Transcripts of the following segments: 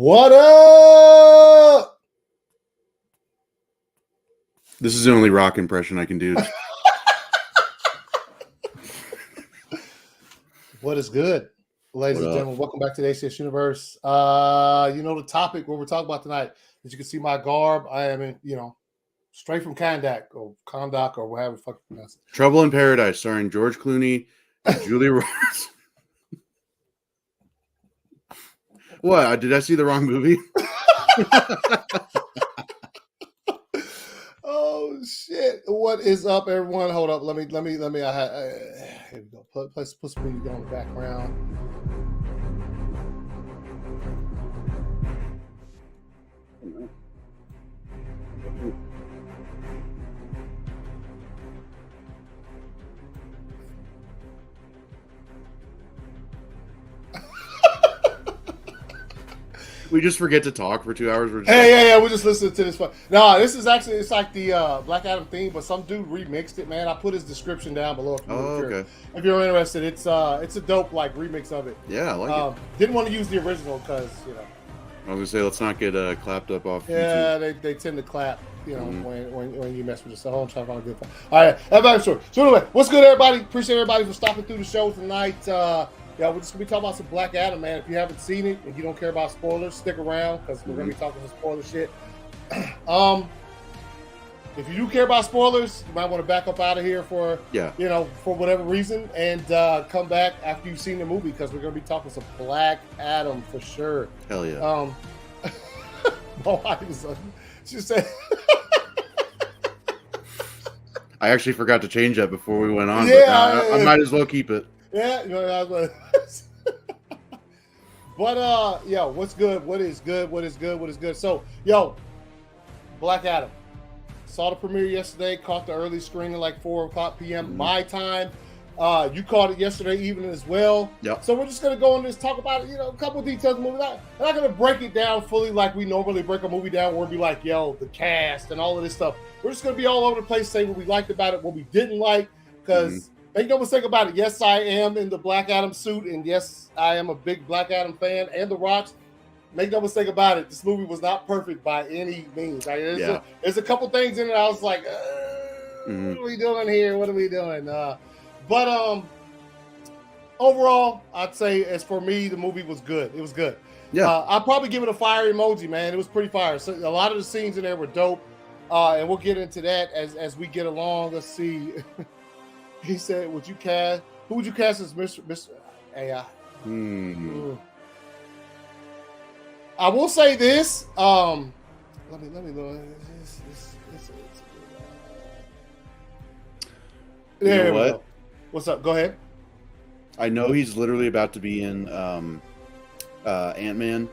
What up? This is the only rock impression I can do. What is good, ladies and gentlemen? Welcome back to the ACS universe. You know the topic what we're talking about tonight. As you can see, my garb. I am in, straight from Kandak or whatever the fuck you pronounce it. Trouble in Paradise, starring George Clooney and Julia Roberts. What? Did I see the wrong movie? Oh shit! What is up, everyone? Hold up. Let me. Here we go. Put some music on the background. We just forget to talk for 2 hours. Yeah. We're just listening to this. No, this is actually, it's like the Black Adam theme, but some dude remixed it, man. I put his description down below if you're interested. It's a dope like remix of it. Yeah, I like it. Didn't want to use the original because I was gonna say let's not get clapped up off. Yeah, YouTube. They tend to clap. When you mess with yourself. I'm trying to find a good point. All right, everybody, sure. So anyway, what's good, everybody? Appreciate everybody for stopping through the show tonight. Yeah, we're just gonna be talking about some Black Adam, man. If you haven't seen it and you don't care about spoilers, stick around because we're gonna be talking some spoiler shit. If you do care about spoilers, you might want to back up out of here for for whatever reason, and come back after you've seen the movie because we're gonna be talking some Black Adam for sure. Hell yeah. She said. I actually forgot to change that before we went on. Yeah, but I might as well keep it. Yeah, but what's good? What is good? So, Black Adam. Saw the premiere yesterday, caught the early screening like 4:00 p.m. my time. You caught it yesterday evening as well. Yep. So we're just gonna go on this, talk about it, a couple of details of the movie. I'm not gonna break it down fully like we normally break a movie down, where we'll be like, the cast and all of this stuff. We're just gonna be all over the place, say what we liked about it, what we didn't like, because make no mistake about it. Yes, I am in the Black Adam suit, and yes, I am a big Black Adam fan, and The Rock's. Make no mistake about it. This movie was not perfect by any means. There's a couple things in it I was like, what are we doing here? What are we doing? But overall, I'd say as for me, the movie was good. It was good. Yeah. I'd probably give it a fire emoji, man. It was pretty fire. So a lot of the scenes in there were dope. And we'll get into that as we get along. Let's see. He said, who would you cast as Mr. AI? I will say this. Let me look. You know what? What's up? Go ahead. I know he's literally about to be in Ant-Man.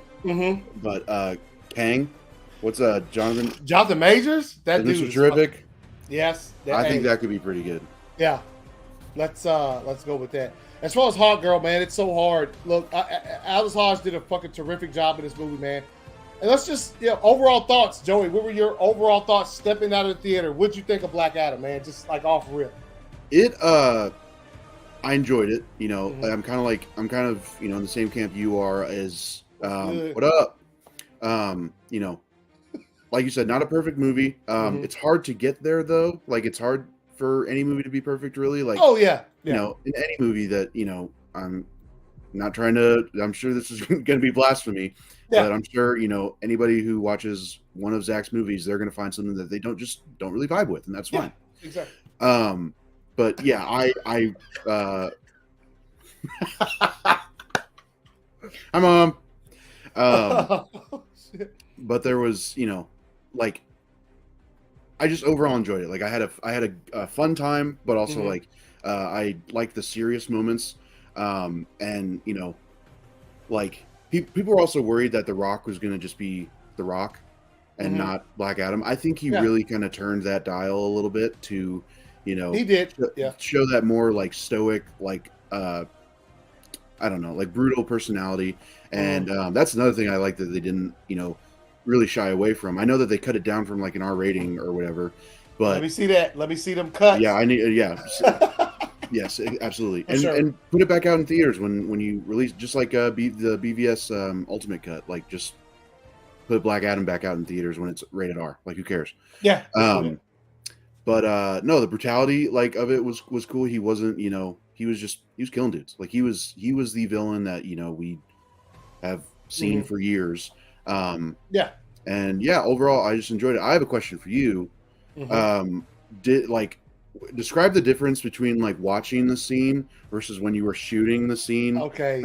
But Kang, what's Jonathan Majors? That dude is terrific. Yes. I think that could be pretty good. Yeah. Let's go with that. As far as Hawk Girl, man, it's so hard. Look, Alice Hodge did a fucking terrific job in this movie, man. And let's just, overall thoughts, Joey. What were your overall thoughts stepping out of the theater? What'd you think of Black Adam, man? Just like off rip. I enjoyed it. I'm kind of in the same camp you are as what up? Like you said, not a perfect movie. It's hard to get there though. Like it's hard for any movie to be perfect, really. Like in any movie that I'm not trying to. I'm sure this is going to be blasphemy, but I'm sure anybody who watches one of Zach's movies, they're going to find something that they don't really vibe with, and that's fine. Exactly. But yeah, I hi mom. But there was, I just overall enjoyed it. Like I had a fun time, but also I like the serious moments. And people were also worried that The Rock was going to just be The Rock and not Black Adam. I think he really kind of turned that dial a little bit to, he did show that more like stoic, like I don't know, like brutal personality. And that's another thing I like that they didn't, really shy away from. I know that they cut it down from like an R rating or whatever, but let me see that. Let me see them cut. Yeah, I need. Yeah, yes, absolutely. And put it back out in theaters when you release, just like the BVS Ultimate Cut. Like just put Black Adam back out in theaters when it's rated R. Like, who cares? Yeah. But no, the brutality like of it was cool. He wasn't, he was killing dudes. Like, he was the villain that we have seen for years. And overall, I just enjoyed it. I have a question for you. Describe the difference between like watching the scene versus when you were shooting the scene. Okay.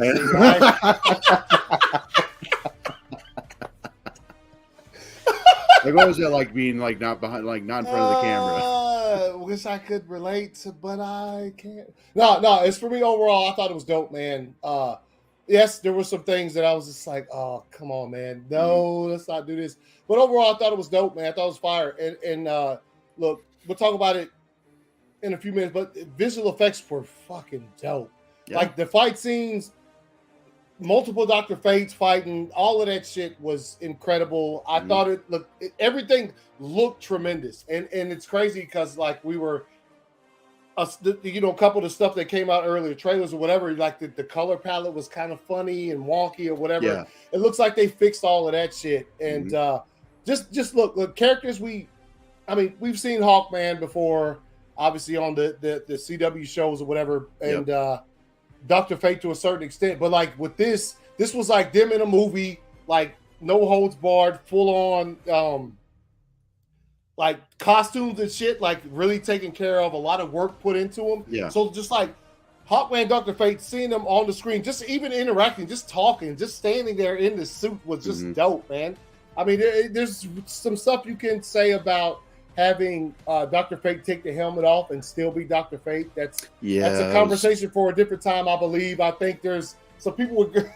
Like, what was it like being like not behind, like not in front of the camera? Wish I could relate, but I can't. No, it's for me overall. I thought it was dope, man. Yes, there were some things that I was just like, oh, come on, man. No, let's not do this. But overall, I thought it was dope, man. I thought it was fire. And look, we'll talk about it in a few minutes, but visual effects were fucking dope. Yeah. Like the fight scenes, multiple Dr. Fates fighting, all of that shit was incredible. I thought everything looked tremendous. And it's crazy because like we were, a couple of the stuff that came out earlier, trailers or whatever, like the color palette was kind of funny and wonky or whatever. Yeah. It looks like they fixed all of that shit. And just look, characters we've seen Hawkman before, obviously on the CW shows or whatever, and Dr. Fate to a certain extent. But like with this was like them in a movie, like no holds barred, full on like costumes and shit, like really taken care of, a lot of work put into them. Yeah. So just like Hawkman and Dr. Fate, seeing them on the screen, just even interacting, just talking, just standing there in the suit was just dope, man. I mean, there's some stuff you can say about having Dr. Fate take the helmet off and still be Dr. Fate. That's a conversation for a different time, I believe. I think there's some people would,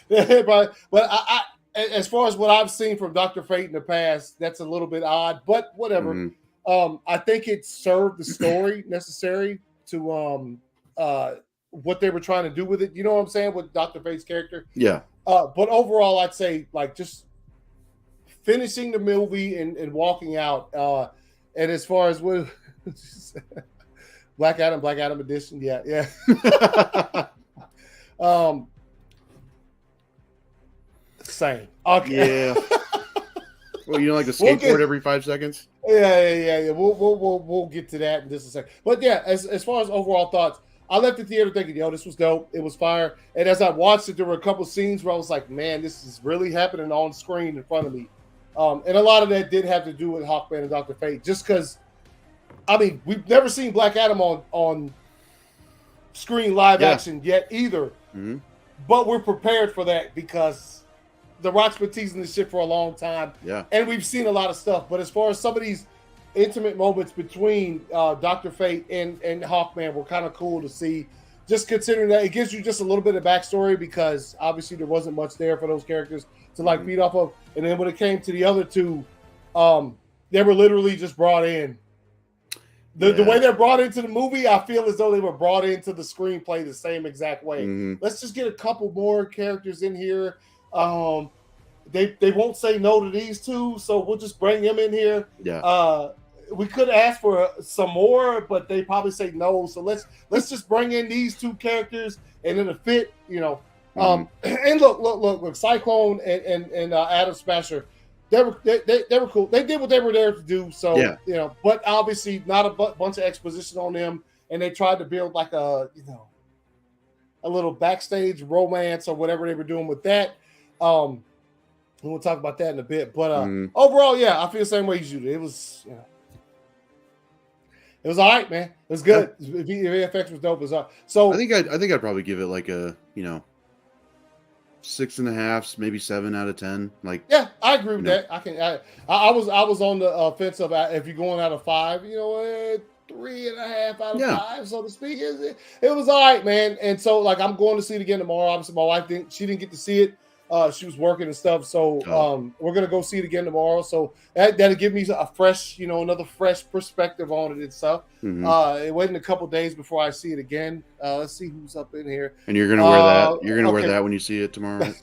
but I as far as what I've seen from Dr. Fate in the past, that's a little bit odd, but whatever. I think it served the story necessary to what they were trying to do with it. You know what I'm saying? With Dr. Fate's character. Yeah. But overall, I'd say like just finishing the movie and walking out. And as far as what Black Adam edition, yeah. Same. Okay. Yeah. Well, like the skateboard every 5 seconds. Yeah. We'll get to that in just a second. But yeah, as far as overall thoughts, I left the theater thinking, this was dope. It was fire. And as I watched it, there were a couple scenes where I was like, man, this is really happening on screen in front of me. And a lot of that did have to do with Hawkman and Dr. Fate, just because, we've never seen Black Adam on screen live action yet either. But we're prepared for that because The Rock's been teasing this shit for a long time. Yeah. And we've seen a lot of stuff. But as far as some of these intimate moments between Dr. Fate and Hawkman were kind of cool to see, just considering that it gives you just a little bit of backstory, because obviously there wasn't much there for those characters to feed off of. And then when it came to the other two, they were literally just brought in. The way they're brought into the movie, I feel as though they were brought into the screenplay the same exact way. Let's just get a couple more characters in here. They won't say no to these two, so we'll just bring them in here. Yeah. We could ask for some more, but they probably say no. So let's just bring in these two characters, and it'll fit, And look, Cyclone and Adam Smasher, they were cool. They did what they were there to do. So but obviously not a bunch of exposition on them, and they tried to build like a little backstage romance or whatever they were doing with that. And we'll talk about that in a bit. But overall, I feel the same way as you do. It was, it was all right, man. It was good. VFX was dope. It was all right. So I think I'd probably give it like a 6.5, maybe 7 out of 10. Like, yeah, I agree with that. I was on the fence of if you're going out of 5, 3.5 out of 5, so to speak. It was all right, man. And so like I'm going to see it again tomorrow. Obviously, my wife didn't get to see it. She was working and stuff, so we're gonna go see it again tomorrow. So that'll give me a fresh, another fresh perspective on it and stuff. It waiting a couple days before I see it again. Let's see who's up in here. And you're gonna wear that. You're gonna wear that when you see it tomorrow.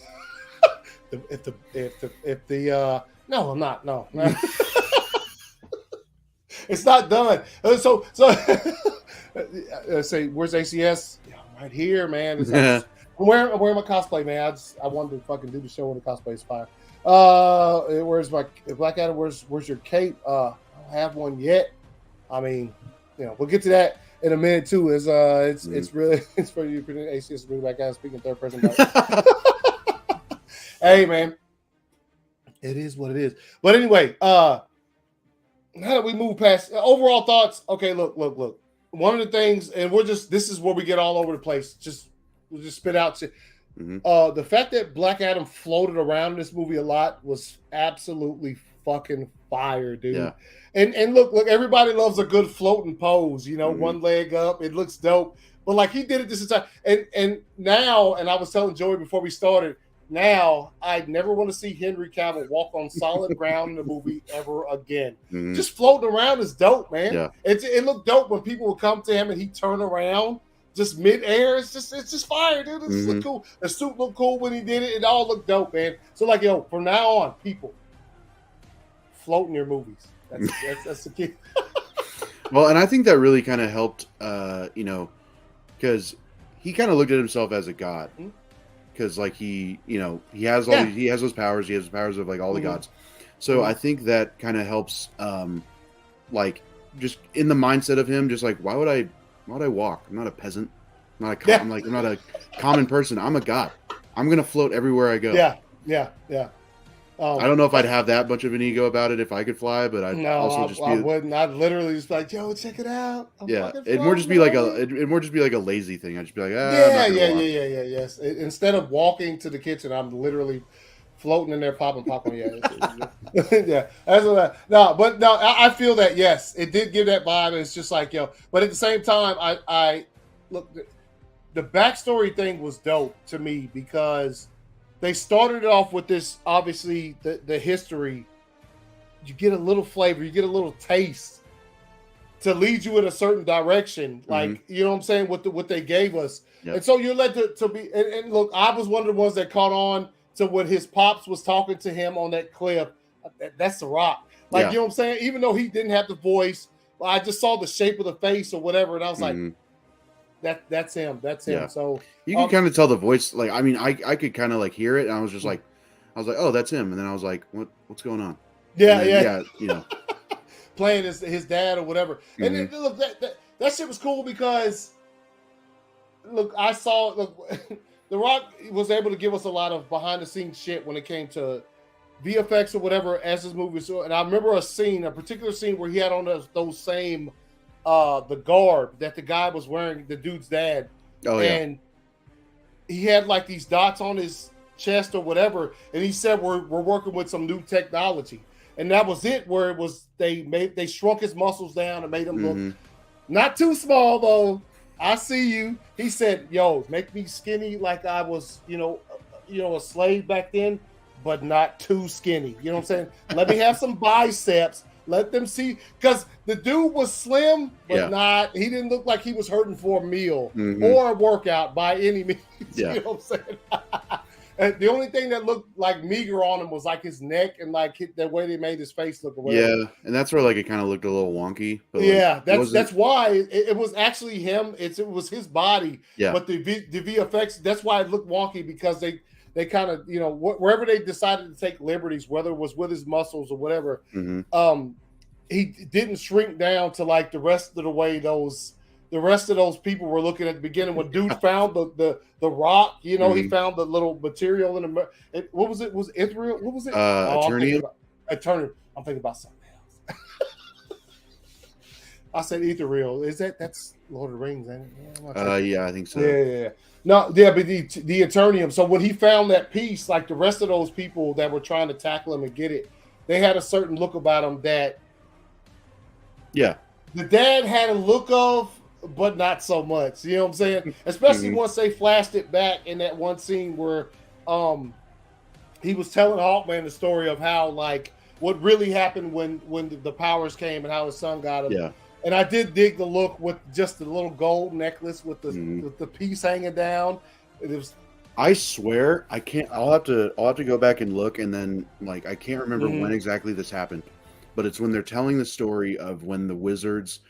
No, I'm not. No. It's not done. So say, where's ACS? Yeah, right here, man. I'm wearing my cosplay, man. I wanted to fucking do the show with the cosplay is fire. Where's my Black Adam? Where's your cape? I don't have one yet. I mean, we'll get to that in a minute too. It's really it's for you. ACS really Black Adam speaking third person. Hey man, it is what it is. But anyway, now that we move past overall thoughts, okay, look. One of the things, and this is where we get all over the place. We'll just spit out shit. Mm-hmm. The fact that Black Adam floated around in this movie a lot was absolutely fucking fire, dude. Yeah. And look, everybody loves a good floating pose, one leg up, it looks dope. But like he did it this time. And now, and I was telling Joey before we started, now I never want to see Henry Cavill walk on solid ground in a movie ever again. Mm-hmm. Just floating around is dope, man. Yeah. It looked dope when people would come to him and he'd turn around. Just mid-air, it's just fire, dude. It looked cool. The suit looked cool when he did it. It all looked dope, man. So, like, from now on, people, float in your movies. That's the key. Well, and I think that really kind of helped, because he kind of looked at himself as a god. Because, like, he has he has those powers. He has the powers of, like, all the gods. So I think that kind of helps, like, just in the mindset of him, just like, why would I walk? I'm not a peasant. I'm not a common person. I'm a god. I'm gonna float everywhere I go. Yeah. I don't know if I'd have that much of an ego about it if I could fly, but I wouldn't. I'd literally just be like, yo, check it out. It'd more just be like a lazy thing. I'd just be like, yes. Instead of walking to the kitchen, I'm literally floating in there popping popcorn. Yeah. I feel that, yes, it did give that vibe. It's just like, but at the same time, I look, the backstory thing was dope to me because they started it off with this, obviously the history. You get a little flavor, you get a little taste to lead you in a certain direction. Like, you know what I'm saying? What they gave us. Yep. And so you're led to be, and look, I was one of the ones that caught on to when his pops was talking to him on that cliff. That's The Rock. Like, you know what I'm saying? Even though he didn't have the voice, I just saw the shape of the face or whatever. And I was like, that's him. That's him. So you can kind of tell the voice. Like, I mean, I could kind of like hear it. And I was just like, oh, that's him. And then I was like, what's going on? Yeah. Playing his dad or whatever. And then, look, that shit was cool because, look, The Rock was able to give us a lot of behind-the-scenes shit when it came to VFX or whatever as his movie. So, and I remember a particular scene where he had on those same the garb that the guy was wearing, the dude's dad. Oh, yeah. And he had like these dots on his chest or whatever, and he said we're working with some new technology. And that was it, where it was they shrunk his muscles down and made him look not too small though. I see you. He said, yo, make me skinny like I was, a slave back then, but not too skinny. You know what I'm saying? Let me have some biceps. Let them see. Because the dude was slim, but he didn't look like he was hurting for a meal or a workout by any means. Yeah. You know what I'm saying? And the only thing that looked like meager on him was like his neck and like the way they made his face look. Yeah, and that's where like it kind of looked a little wonky. But that's why it was actually him. It was his body. Yeah. But the VFX, that's why it looked wonky, because they kind of, wherever they decided to take liberties, whether it was with his muscles or whatever, he didn't shrink down to like the rest of the way the rest of those people were looking at the beginning when dude found the rock. He found the little material in the. What was it? Was it Ithriel? What was it? Eternium. Eternium. I'm thinking about something else. I said Ithriel. That's Lord of the Rings, ain't it? Yeah, I think so. Yeah. No, yeah, but the Eternium. So when he found that piece, like the rest of those people that were trying to tackle him and get it, they had a certain look about them that. Yeah. The dad had a look of, but not so much. You know what I'm saying? Especially once they flashed it back in that one scene where he was telling Hawkman the story of how, like, what really happened when the powers came and how his son got him. Yeah. And I did dig the look with just the little gold necklace with the piece hanging down. It was. I swear I can't. I'll have to go back and look, and then like I can't remember when exactly this happened, but it's when they're telling the story of when the wizards,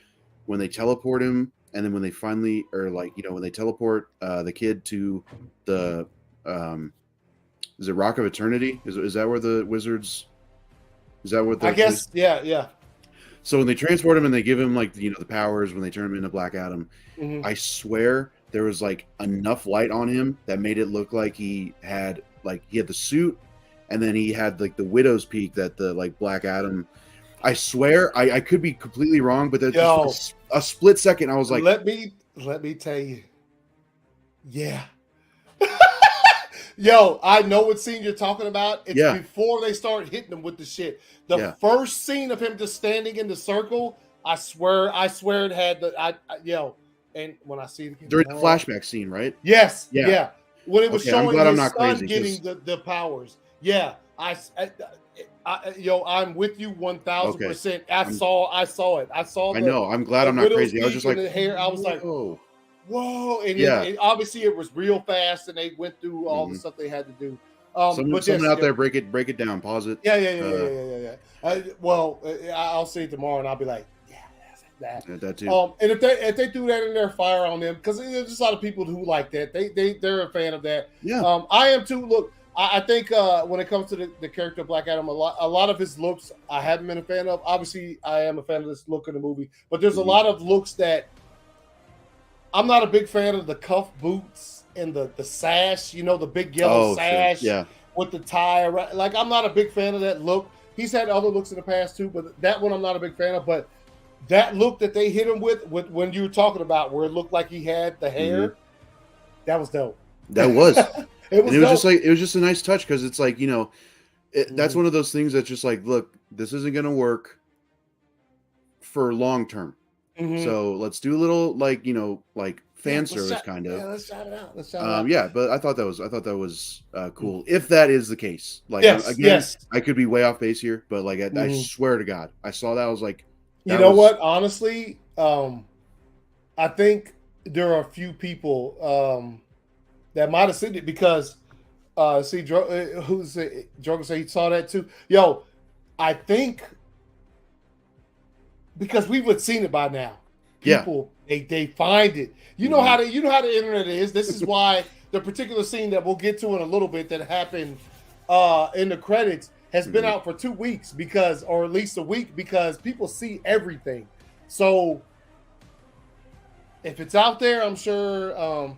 when they teleport him, and then when they finally, or like when they teleport the kid to the is it Rock of Eternity? Is that where the wizards? Is that what? I guess. Yeah. So when they transport him and they give him like the powers when they turn him into Black Adam, I swear there was like enough light on him that made it look like he had the suit, and then he had like the Widow's Peak that the like Black Adam. I swear I could be completely wrong, but that just a split second I was like, let me tell you, yeah. Yo, I know what scene you're talking about. It's before they start hitting him with the shit. The first scene of him just standing in the circle, I swear it had and when I see it again, during the flashback scene, right? Yes, yeah. When it was showing his son getting the powers. Yeah. I'm with you 1,000%. I saw it. I know. I'm glad I'm not crazy. I was just like, the hair. I was like, whoa. And obviously it was real fast, and they went through all the stuff they had to do. Someone out there, break it down, pause it. Yeah. I'll see it tomorrow, and I'll be like, that too. And if they do that in there, fire on them, because there's just a lot of people who like that. They're a fan of that. Yeah. I am too. Look, I think when it comes to the character of Black Adam, a lot of his looks I haven't been a fan of. Obviously, I am a fan of this look in the movie, but there's a lot of looks that I'm not a big fan of. The cuff boots and the sash, the big yellow sash with the tie. Like, I'm not a big fan of that look. He's had other looks in the past too, but that one I'm not a big fan of. But that look that they hit him with when you were talking about, where it looked like he had the hair, that was dope. That was. It was just a nice touch, because it's like, that's one of those things that's just like, look, this isn't going to work for long term. So let's do a little fan service kind of. Yeah, let's shout it out. But I thought that was cool. If that is the case, I could be way off base here, but I swear to God, I saw that. I was like, what? Honestly, I think there are a few people that might have seen it, because Drogo said he saw that too. Yo, I think because we would have seen it by now. People they find it. You know how the internet is. This is why the particular scene that we'll get to in a little bit that happened in the credits has been out for 2 weeks, or at least a week, because people see everything. So if it's out there, I'm sure.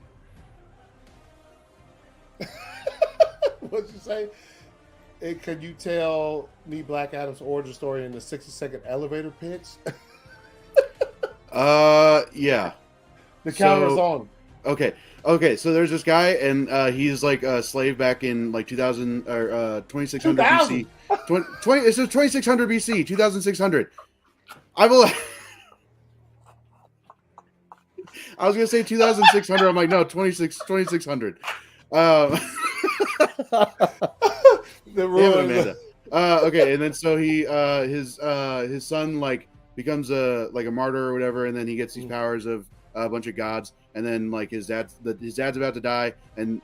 What'd you say? Could you tell me Black Adam's origin story in the 60-second elevator pitch? Yeah. The counter's on. Okay. So there's this guy, and he's like a slave back in like 2000 or 2600 BC. 20. It says 2600 BC, 2600. I was gonna say 2600. I'm like, no, 2600. The rule, Amanda. Okay, and then so he his son like becomes a martyr or whatever, and then he gets these powers of a bunch of gods, and then like his dad's about to die, and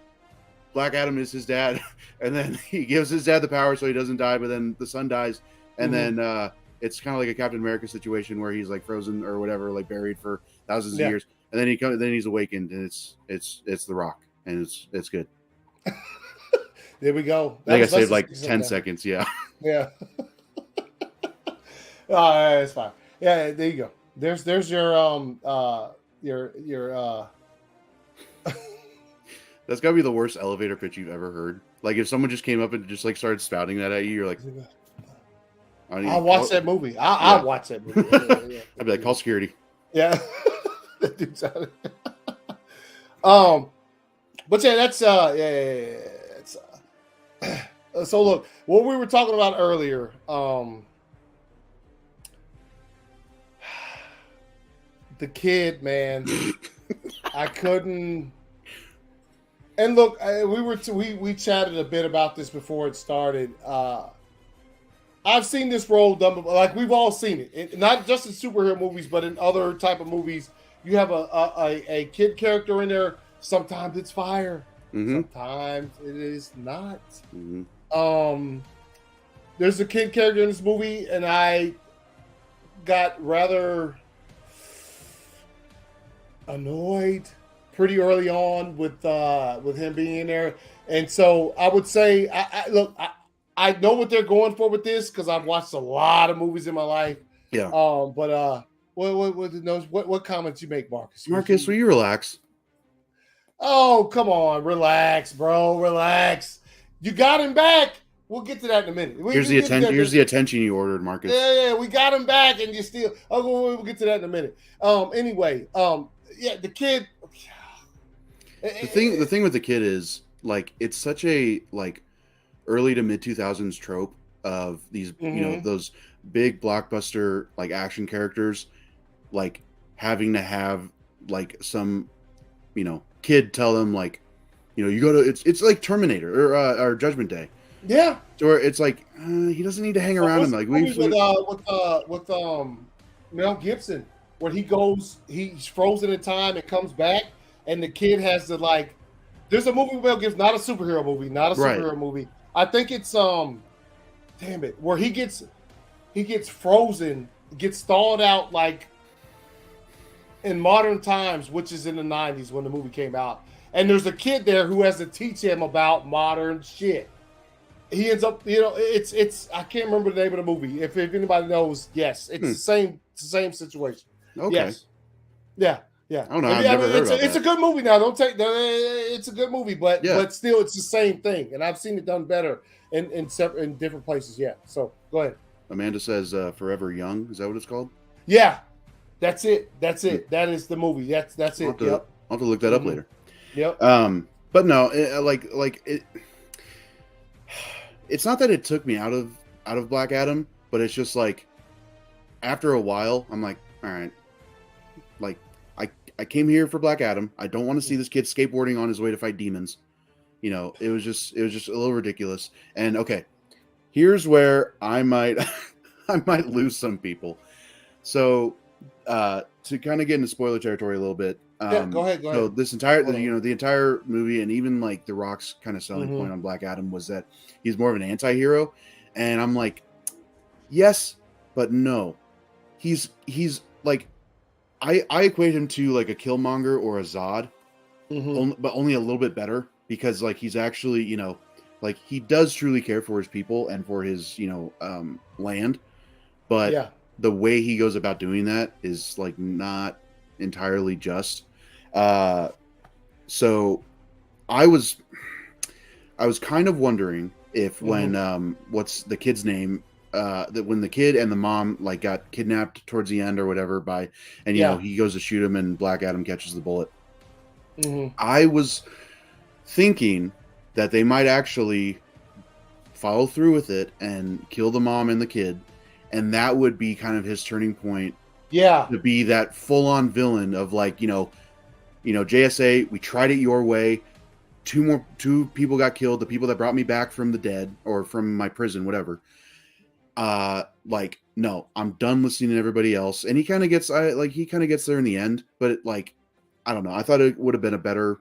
Black Adam is his dad, and then he gives his dad the power so he doesn't die, but then the son dies, and then it's kind of like a Captain America situation where he's like frozen or whatever, like buried for thousands of years, and then he's awakened, and it's The Rock, and it's good. There we go. I think I saved like 10 seconds. Yeah. Yeah. Oh, it's fine. Yeah, there you go. There's your That's gotta be the worst elevator pitch you've ever heard. Like if someone just came up and just like started spouting that at you, you're like, I'll watch that movie. I'll watch that movie. Yeah. I'd be like, call security. Yeah. But yeah, that's so look, what we were talking about earlier, the kid, man, I couldn't. And look, we chatted a bit about this before it started. I've seen this role done, like we've all seen it, not just in superhero movies, but in other type of movies. You have a kid character in there. Sometimes it's fire. Sometimes it is not. There's a kid character in this movie, and I got rather annoyed, pretty early on with him being in there, and so I would say, I know what they're going for with this because I've watched a lot of movies in my life. Yeah. But what comments you make, Marcus? Marcus, will you relax? Oh, come on, relax, bro, relax. You got him back. We'll get to that in a minute. Here's the attention you ordered, Marcus. Yeah, we got him back, and you still. Oh, we'll get to that in a minute. Anyway, the kid. The thing with the kid is like it's such a like early to mid 2000s trope of these those big blockbuster like action characters like having to have like some kid tell them like you go to it's like Terminator or Judgment Day. Yeah. So it's like he doesn't need to hang around him. Like with Mel Gibson, where he's frozen in time and comes back, and the kid has to like. There's a movie with Mel Gibson, not a superhero movie. I think it's damn it, where he gets frozen, gets thawed out like in modern times, which is in the 90s when the movie came out, and there's a kid there who has to teach him about modern shit. He ends up, it's I can't remember the name of the movie. If anybody knows, yes, it's the same situation. Okay. Yes. Yeah. I don't know. I've never heard about it's a good movie now. It's a good movie, but still, it's the same thing. And I've seen it done better in different places. Yeah. So go ahead. Amanda says, "Forever Young." Is that what it's called? Yeah. That's it. That is the movie. That's it. I'll have to look that up later. Yep. But no, it's not that it took me out of Black Adam, but it's just like after a while, I'm like, all right, like I came here for Black Adam. I don't want to see this kid skateboarding on his way to fight demons. It was just a little ridiculous. And okay, here's where I might lose some people. So to kind of get into spoiler territory a little bit. Go ahead. So this entire the entire movie and even like The Rock's kind of selling point on Black Adam was that he's more of an anti-hero, and I'm like, yes, but no. He's like I equate him to like a Killmonger or a Zod, but only a little bit better because like he's actually like he does truly care for his people and for his land, but the way he goes about doing that is like not entirely just. So I was kind of wondering if when what's the kid's name, that when the kid and the mom like got kidnapped towards the end or whatever he goes to shoot him and Black Adam catches the bullet. I was thinking that they might actually follow through with it and kill the mom and the kid, and that would be kind of his turning point. Yeah, to be that full-on villain of like JSA. We tried it your way. Two people got killed. The people that brought me back from the dead or from my prison, whatever. Like no, I'm done listening to everybody else. And he kind of gets there in the end, but I don't know. I thought it would have been a better,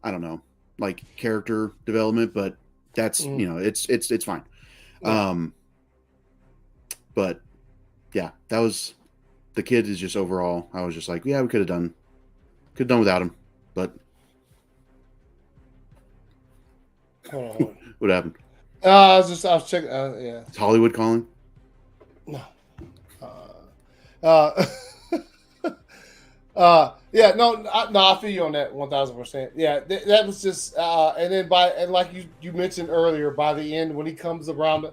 I don't know, like character development, but that's it's fine. But yeah, that was the kid is just overall. I was just like, yeah, we could have done without him, but what happened? I was checking. Yeah, is Hollywood calling? No. Yeah, no, I feel you on that 1,000%. Yeah, that was just, and then like you mentioned earlier, by the end when he comes around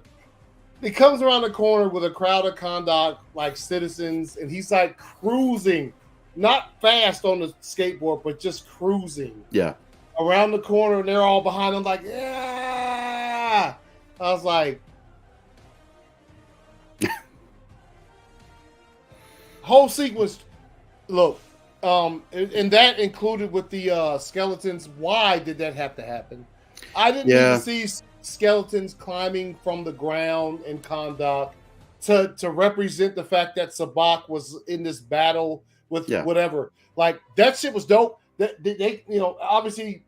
the corner with a crowd of conduct like citizens, and he's like cruising, not fast on the skateboard, but just cruising. Yeah. Around the corner, and they're all behind him, like, yeah. I was like, whole sequence. Look, and that included with the skeletons. Why did that have to happen? I didn't need to see skeletons climbing from the ground in conduct to represent the fact that Sabak was in this battle with whatever. Like that shit was dope. They obviously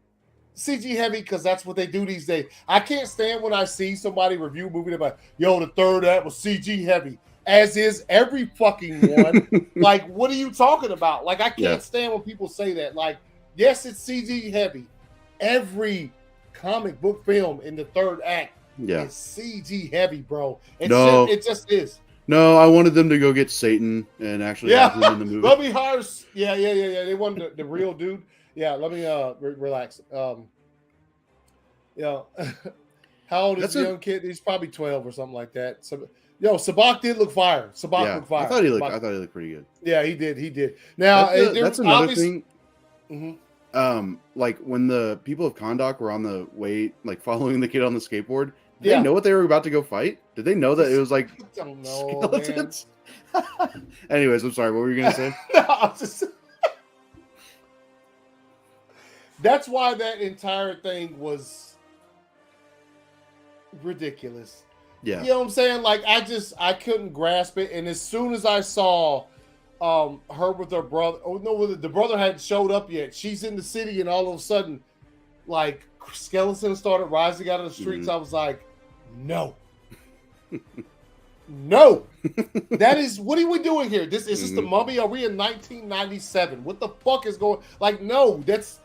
CG heavy because that's what they do these days. I can't stand when I see somebody review a movie about the third act was CG heavy. as is every fucking one. Like, what are you talking about? Like, I can't stand when people say that. Like, yes, it's CG heavy. Every comic book film in the third act is CG heavy, bro. It just is. No, I wanted them to go get Satan and actually have him in the movie. Let me hire. Yeah. They wanted the real dude. Yeah, let me relax. How old is the young kid? He's probably 12 or something like that. So, Sabak did look fire. Looked fire. I thought he looked pretty good. Yeah, he did. Now that's another thing. Mm-hmm. Like when the people of Kahndaq were on the way, like following the kid on the skateboard, did they know what they were about to go fight? Did they know that it was like skeletons? Anyways, I'm sorry. What were you gonna say? That's why that entire thing was ridiculous. Yeah. You know what I'm saying? Like, I couldn't grasp it. And as soon as I saw her with her brother, the brother hadn't showed up yet. She's in the city, and all of a sudden, like, skeletons started rising out of the streets. I was like, no. No. That is, what are we doing here? Is this the Mummy? Are we in 1997? What the fuck is going? Like, no, that's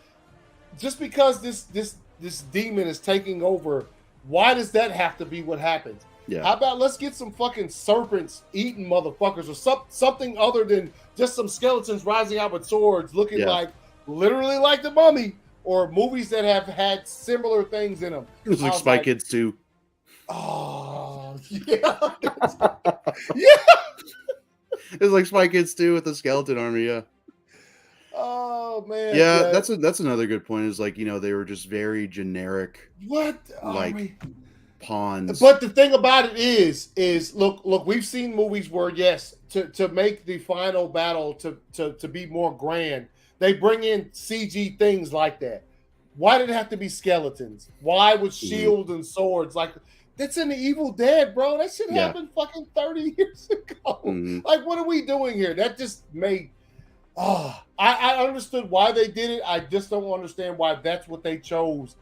just because this demon is taking over. Why does that have to be what happens? Yeah. How about let's get some fucking serpents eating motherfuckers, or something other than just some skeletons rising out with swords, looking like literally like the Mummy, or movies that have had similar things in them. It was like Spy Kids 2. Oh yeah, yeah. It was like Spy Kids 2 with the skeleton army. Yeah. Oh man. Yeah, that's another good point. Is like, they were just very generic. What? Pawns. But the thing about it is look, we've seen movies where to make the final battle to be more grand, they bring in CG things like that. Why did it have to be skeletons? Why was shield and swords? Like, that's in the Evil Dead, bro. That shit happened fucking 30 years ago. Like, what are we doing here? That just made I understood why they did it. I just don't understand why that's what they chose.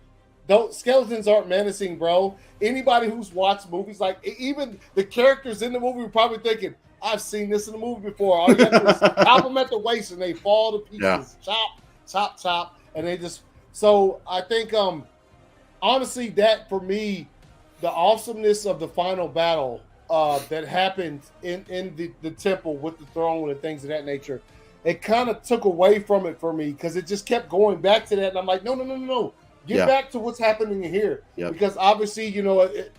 Skeletons aren't menacing, bro. Anybody who's watched movies, like, even the characters in the movie were probably thinking, I've seen this in the movie before. All you have to do is chop them at the waist and they fall to pieces. Chop. And they just, so I think, honestly, that for me, the awesomeness of the final battle that happened in the temple with the throne and things of that nature, it kind of took away from it for me, because it just kept going back to that. And I'm like, no. Get back to what's happening here. Yep. Because obviously,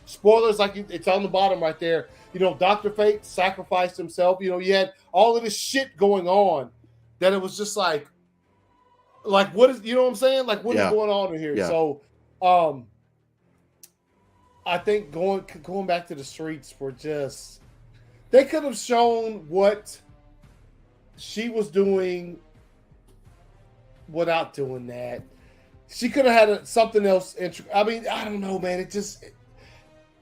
spoilers, like it's on the bottom right there. Dr. Fate sacrificed himself. You had all of this shit going on that it was just like what is, what I'm saying? Like, what is going on in here? Yeah. So, I think going back to the streets were just, they could have shown what she was doing without doing that. She could have had something else. I mean, I don't know, man.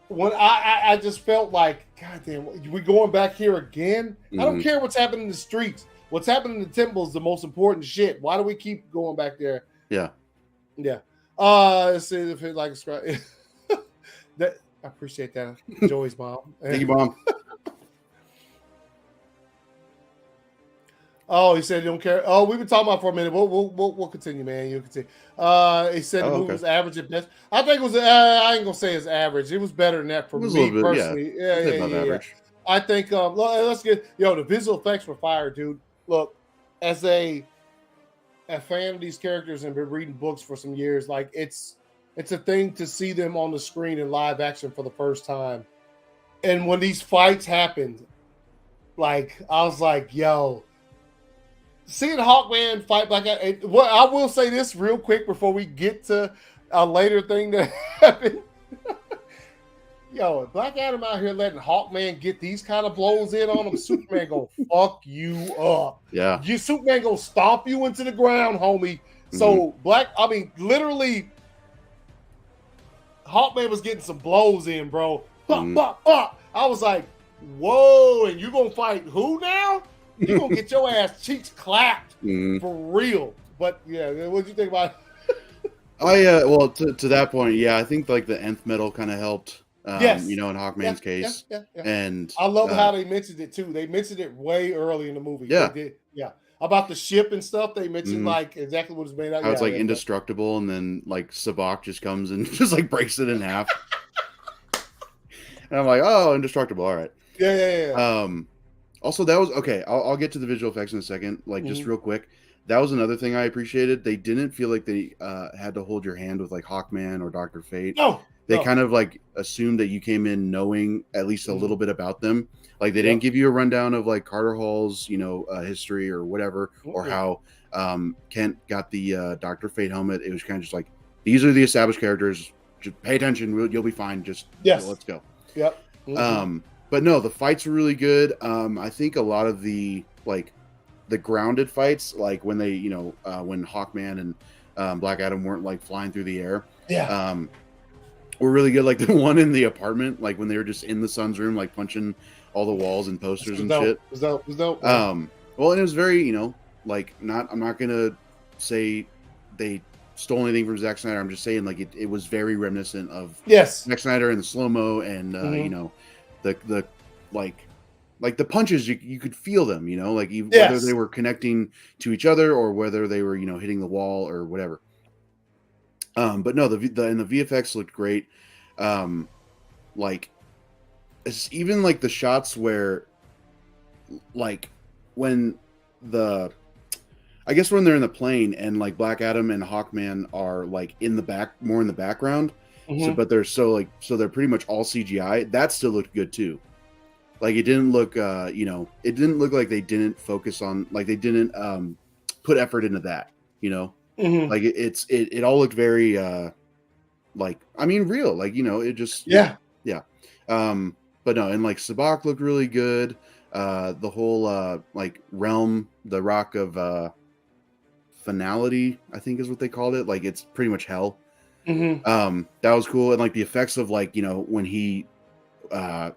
When I just felt like, God damn, we going back here again? I don't care what's happening in the streets. What's happening in the temple is the most important shit. Why do we keep going back there? Yeah. Let's see if it like that. I appreciate that, Joey's mom. Thank you, Mom. Oh, he said you don't care. Oh, we've been talking about it for a minute. We'll continue, man. You continue. He said the movie was average at best. I think it was. I ain't gonna say it's average. It was better than that for me personally. Yeah. I think. Let's get the visual effects were fire, dude. Look, as a fan of these characters and been reading books for some years, like it's a thing to see them on the screen in live action for the first time. And when these fights happened, like I was like, yo. Seeing Hawkman fight Black Adam, I will say this real quick before we get to a later thing that happened. Black Adam out here letting Hawkman get these kind of blows in on him, Superman gonna fuck you up. Yeah. Superman gonna stomp you into the ground, homie. So literally, Hawkman was getting some blows in, bro. Bop, bop, bop. I was like, whoa, and you gonna fight who now? You're going to get your ass cheeks clapped for real. But, what do you think about it? Well, to that point, I think, like, the nth metal kind of helped. You know, in Hawkman's case. Yeah. And I love how they mentioned it too. They mentioned it way early in the movie. Yeah. They did. Yeah. About the ship and stuff. They mentioned like exactly what it's made out of. How it's like indestructible, and then like Sabak just comes and just like breaks it in half. And I'm like, oh, indestructible. All right. Yeah. Also, that was okay. I'll get to the visual effects in a second. Like just real quick, that was another thing I appreciated. They didn't feel like they had to hold your hand with like Hawkman or Dr. Fate. No. They kind of like assumed that you came in knowing at least a little bit about them. Like they didn't give you a rundown of like Carter Hall's, you know, history or whatever, or how Kent got the Dr. Fate helmet. It was kind of just like, these are the established characters. Just pay attention. You'll be fine. Just let's go. Yep. But no, the fights were really good. I think a lot of the like the grounded fights, like when they, you know, when Hawkman and Black Adam weren't like flying through the air. Yeah. Were really good. Like the one in the apartment, like when they were just in the son's room, like punching all the walls and posters and shit. It was dope. Well, and it was very, you know, like I'm not gonna say they stole anything from Zack Snyder. I'm just saying like it was very reminiscent of Zack Snyder and the slow-mo and you know, the like the punches, you could feel them, you know, like even whether they were connecting to each other or whether they were, you know, hitting the wall or whatever. But no, the VFX looked great. Like it's even like the shots where, like when I guess when they're in the plane and like Black Adam and Hawkman are like more in the background. So, but they're so they're pretty much all CGI. That still looked good too. Like it didn't look, you know, it didn't look like they didn't focus on, like they didn't put effort into that, you know. Like it all looked very like, I mean, real, like, you know, it just but no, and like Sabak looked really good. The whole like realm, the rock of finality, I think is what they called it. Like it's pretty much hell. That was cool. And like the effects of like, you know, when he I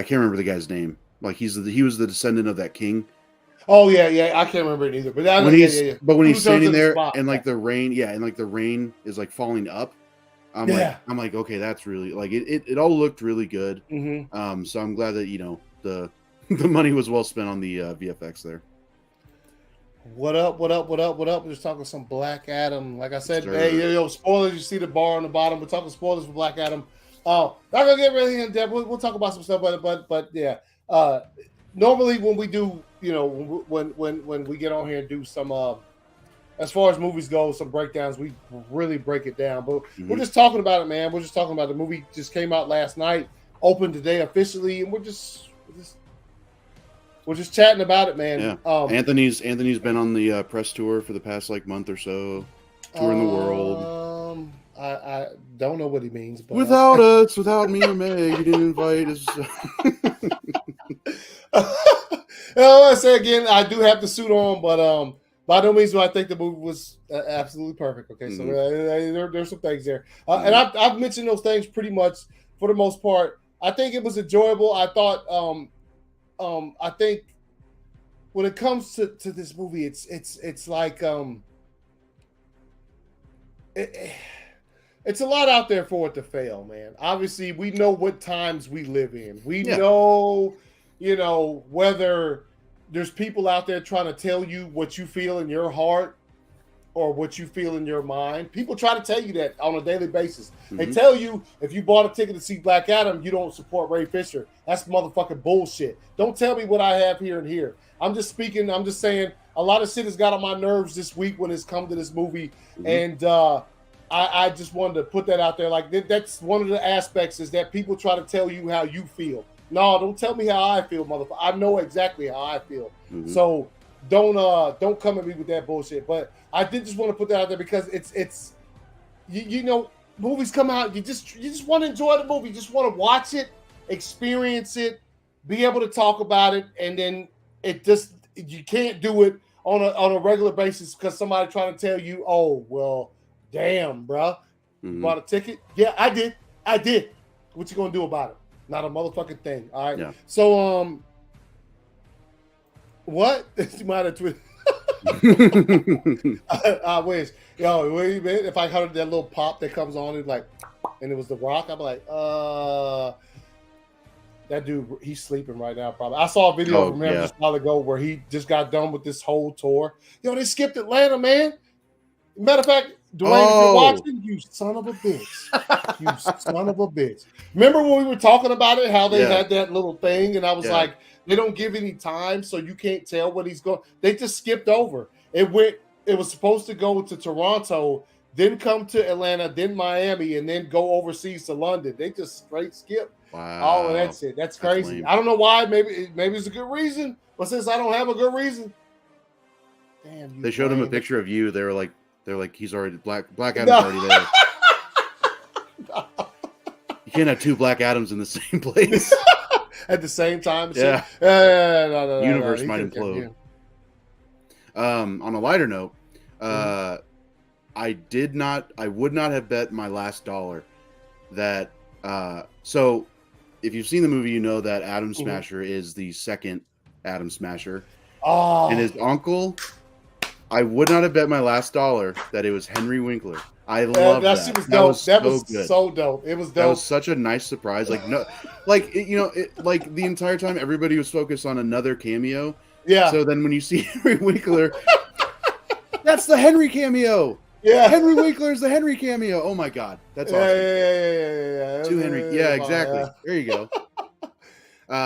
can't remember the guy's name. Like he was the descendant of that king. Oh yeah, I can't remember it either. But when he's standing there and like the rain, and like the rain is like falling up. I'm like, okay, that's really like it all looked really good. So I'm glad that, you know, the money was well spent on the VFX there. What up? We're just talking some Black Adam. Like I said, hey, spoilers. You see the bar on the bottom. We're talking spoilers for Black Adam. Not gonna get really in depth. We'll talk about some stuff, but yeah. Normally when we do, you know, when we get on here and do some as far as movies go, some breakdowns, we really break it down. But we're just talking about it, man. We're just talking about the movie. Just came out last night, opened today officially, and we're just chatting about it, man. Yeah. Anthony's been on the press tour for the past like month or so, touring the world. I don't know what he means, but without me or Meg, you didn't invite us. I say again, I do have the suit on, but by no means do I think the movie was absolutely perfect. Okay, so there's some things there, and I've mentioned those things pretty much for the most part. I think it was enjoyable. I thought, I think when it comes to this movie, it's like it's a lot out there for it to fail, man. Obviously, we know what times we live in. We know, you know, whether there's people out there trying to tell you what you feel in your heart or what you feel in your mind. People try to tell you that on a daily basis. They tell you if you bought a ticket to see Black Adam, you don't support Ray Fisher. That's motherfucking bullshit. Don't tell me what I have here and here. I'm just saying a lot of shit has got on my nerves this week when it's come to this movie. And I just wanted to put that out there. Like that's one of the aspects is that people try to tell you how you feel. No, don't tell me how I feel, motherfucker. I know exactly how I feel. So don't come at me with that bullshit. But I did just want to put that out there because it's you know, movies come out, you just want to enjoy the movie, you just want to watch it, experience it, be able to talk about it, and then you can't do it on a regular basis because somebody trying to tell you, oh well, damn, bro, you bought a ticket? Yeah, I did. What you gonna do about it? Not a motherfucking thing. All right. Yeah. So what? You might have tweeted. I wish. Yo, if I heard that little pop that comes on, it's like and it was The Rock, I'm like, that dude, he's sleeping right now, probably. I saw a video from him just a while ago where he just got done with this whole tour. Yo, they skipped Atlanta, man. Matter of fact, Dwayne, if you're watching, you son of a bitch. You son of a bitch. Remember when we were talking about it, how they had that little thing, and I was like, they don't give any time, so you can't tell what he's going. They just skipped over. It was supposed to go to Toronto, then come to Atlanta, then Miami, and then go overseas to London. They just straight skip. Wow. Oh, that's it. That's crazy. I don't know why. Maybe it's a good reason, but since I don't have a good reason, damn. They showed him a picture of you. They're like, he's already Black Adam's already there. No. You can't have two Black Adams in the same place at the same time. Yeah. No, universe might implode. On a lighter note, I would not have bet my last dollar that. So, if you've seen the movie, you know that Atom Smasher is the second Atom Smasher. Oh, and his uncle. I would not have bet my last dollar that it was Henry Winkler. I love that. That was dope. That was so dope. It was dope. That was such a nice surprise. Like like the entire time everybody was focused on another cameo. Yeah. So then when you see Henry Winkler, that's the Henry cameo. Yeah. Henry Winkler is the Henry cameo. Oh my God, that's awesome. Yeah. Two Henry. Yeah, exactly. There you go.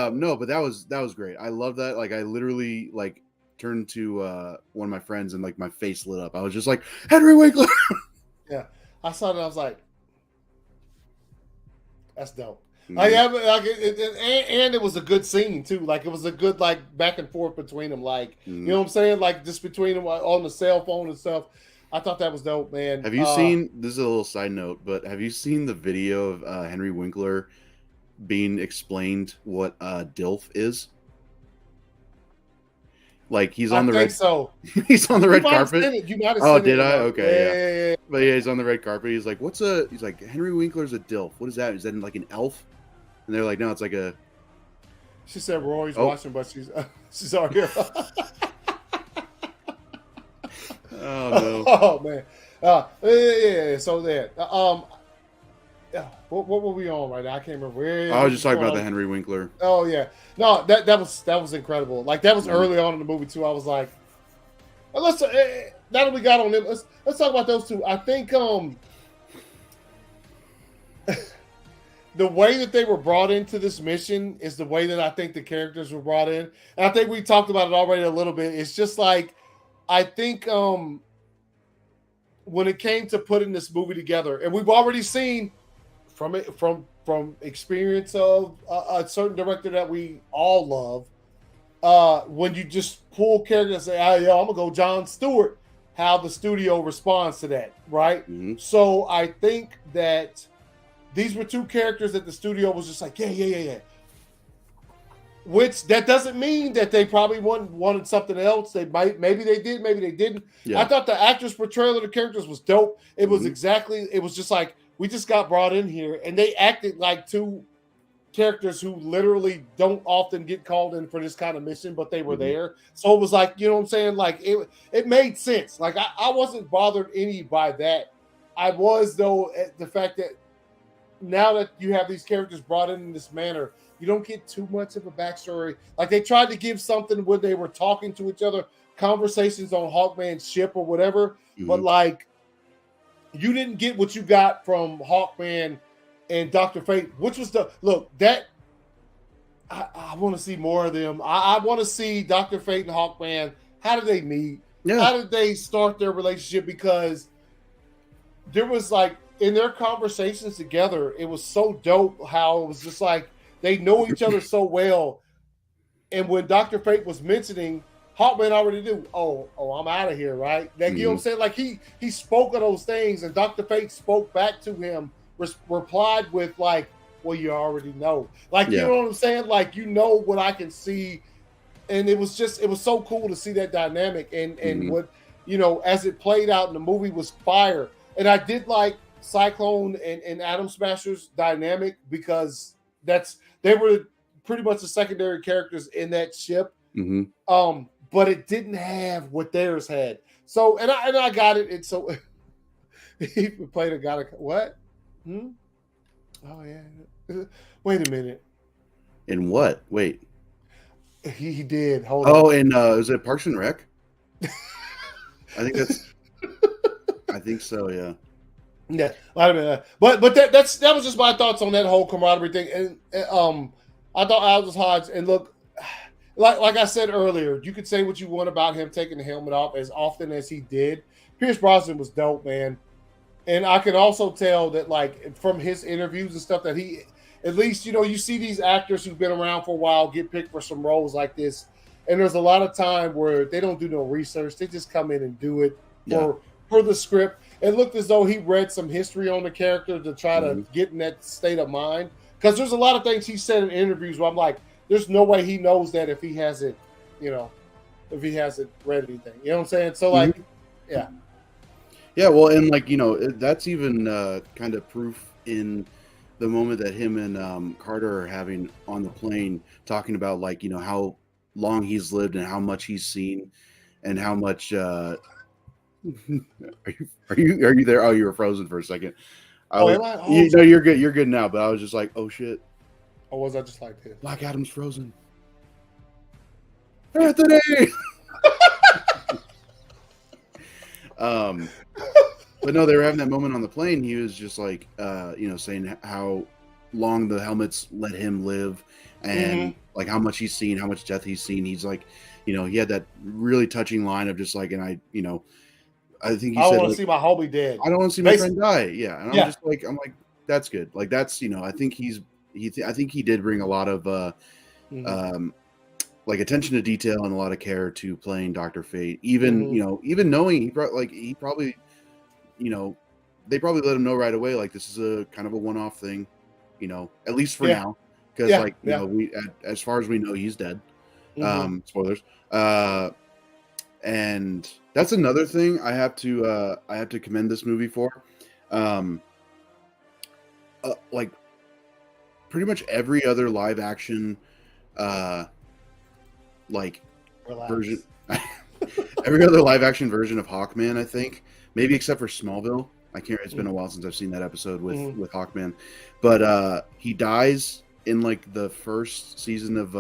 No, but that was great. I love that. Like I literally turned to one of my friends and my face lit up. I was just like, Henry Winkler. Yeah, I saw that. I was like, that's dope. Mm-hmm. And it was a good scene too. Like it was a good back and forth between them. You know what I'm saying? Like just between them on the cell phone and stuff. I thought that was dope, man. Have you seen? This is a little side note, but have you seen the video of Henry Winkler being explained what DILF is? Like he's on the red. So he's on the red carpet. Oh, did I? Okay, yeah. But yeah, he's on the red carpet. He's like, He's like, Henry Winkler's a DILF. What is that? Is that like an elf? And they're like, no, it's like a. She said Rory's watching, but she's already here. Oh no! Oh man! Yeah. So there. What were we on right now? I can't remember. I was just talking about the Henry Winkler. Oh yeah, no, that was incredible. Like that was early on in the movie too. I was like, let's now that we got on them, let's talk about those two. I think the way that they were brought into this mission is the way that I think the characters were brought in, and I think we talked about it already a little bit. It's just like I think when it came to putting this movie together, and we've already seen. From experience of a certain director that we all love, when you just pull characters and say, I'm gonna go Jon Stewart, how the studio responds to that, right? Mm-hmm. So I think that these were two characters that the studio was just like, yeah. Which that doesn't mean that they probably wanted something else. Maybe they did, maybe they didn't. Yeah. I thought the actress portrayal of the characters was dope. It was it was just like, we just got brought in here, and they acted like two characters who literally don't often get called in for this kind of mission, but they were there. So it was like, you know what I'm saying? Like it made sense. Like I wasn't bothered any by that. I was though at the fact that now that you have these characters brought in this manner, you don't get too much of a backstory. Like they tried to give something when they were talking to each other, conversations on Hawkman's ship or whatever, but like. You didn't get what you got from Hawkman and Dr. Fate, which was I want to see more of them. I want to see Dr. Fate and Hawkman. How did they meet? Yeah. How did they start their relationship? Because there was in their conversations together, it was so dope how it was just like they know each other so well. And when Dr. Fate was mentioning Hawkman already knew, I'm out of here, right? You know what I'm saying? Like he spoke of those things, and Dr. Fate spoke back to him, replied with well, you already know. You know what I'm saying? Like, you know what I can see. And it was so cool to see that dynamic. And what, as it played out in the movie was fire. And I did like Cyclone and Atom Smasher's dynamic because they were pretty much the secondary characters in that ship. But it didn't have what theirs had. So, and I got it. And so he played a guy. What? Oh yeah. Wait a minute. In what? Wait. He did. Hold on. Oh, and is it Parks and Rec? I think that's. I think so. Yeah. Yeah, but that was just my thoughts on that whole camaraderie thing, and I thought Aldous Hodge, and look, like I said earlier, you could say what you want about him taking the helmet off as often as he did. Pierce Brosnan was dope, man, and I can also tell that like from his interviews and stuff that he, at least you see these actors who've been around for a while get picked for some roles like this, and there's a lot of time where they don't do no research, they just come in and do it for the script. It looked as though he read some history on the character to try to get in that state of mind. Because there's a lot of things he said in interviews where I'm like, there's no way he knows that if he hasn't, read anything. You know what I'm saying? So like, yeah. Yeah, well, and like, that's even kind of proof in the moment that him and Carter are having on the plane, talking about like, how long he's lived and how much he's seen and how much Are you there? Oh, you were frozen for a second. Am I? Oh, no, you're good. You're good now. But I was just like, oh shit. Or was I just like this? Black Adam's frozen. Anthony. But no, they were having that moment on the plane. He was just like, saying how long the helmets let him live, and like how much he's seen, how much death he's seen. He's like, he had that really touching line of just like, and I think he said, I don't want to see my homie dead. I don't want to see my friend die. Yeah, and I'm like, that's good. Like that's, I think I think he did bring a lot of like attention to detail and a lot of care to playing Dr. Fate. Even even knowing they probably let him know right away, like this is a kind of a one-off thing, at least for now, because we as far as we know, he's dead. Spoilers. And that's another thing I have to commend this movie for. Like pretty much every other live action version every other live action version of Hawkman, I think, maybe except for Smallville. I can't, it's been a while since I've seen that episode with Hawkman. But he dies in like the first season of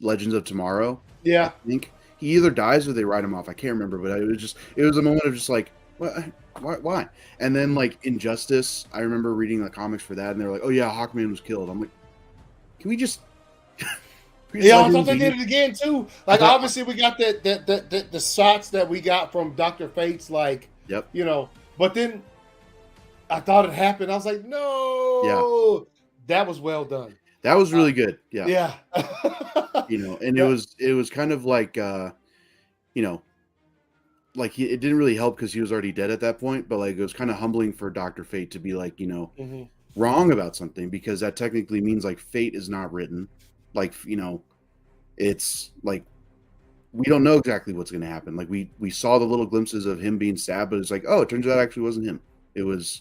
Legends of Tomorrow. Yeah. I think he either dies or they write him off. I can't remember, but it was a moment of just like, why? And then like Injustice, I remember reading the comics for that, and they're like, oh yeah, Hawkman was killed. I'm like, can we just? I thought they did it again too. Like obviously we got the shots that we got from Dr. Fate's, like, but then I thought it happened. I was like, no, that was well done. That was really good. Yeah. Yeah. And it was kind of like, like it didn't really help because he was already dead at that point, but like it was kind of humbling for Dr. Fate to be like, wrong about something, because that technically means like fate is not written. Like, it's like, we don't know exactly what's going to happen. Like we saw the little glimpses of him being stabbed, but it's like, oh, it turns out it actually wasn't him. It was,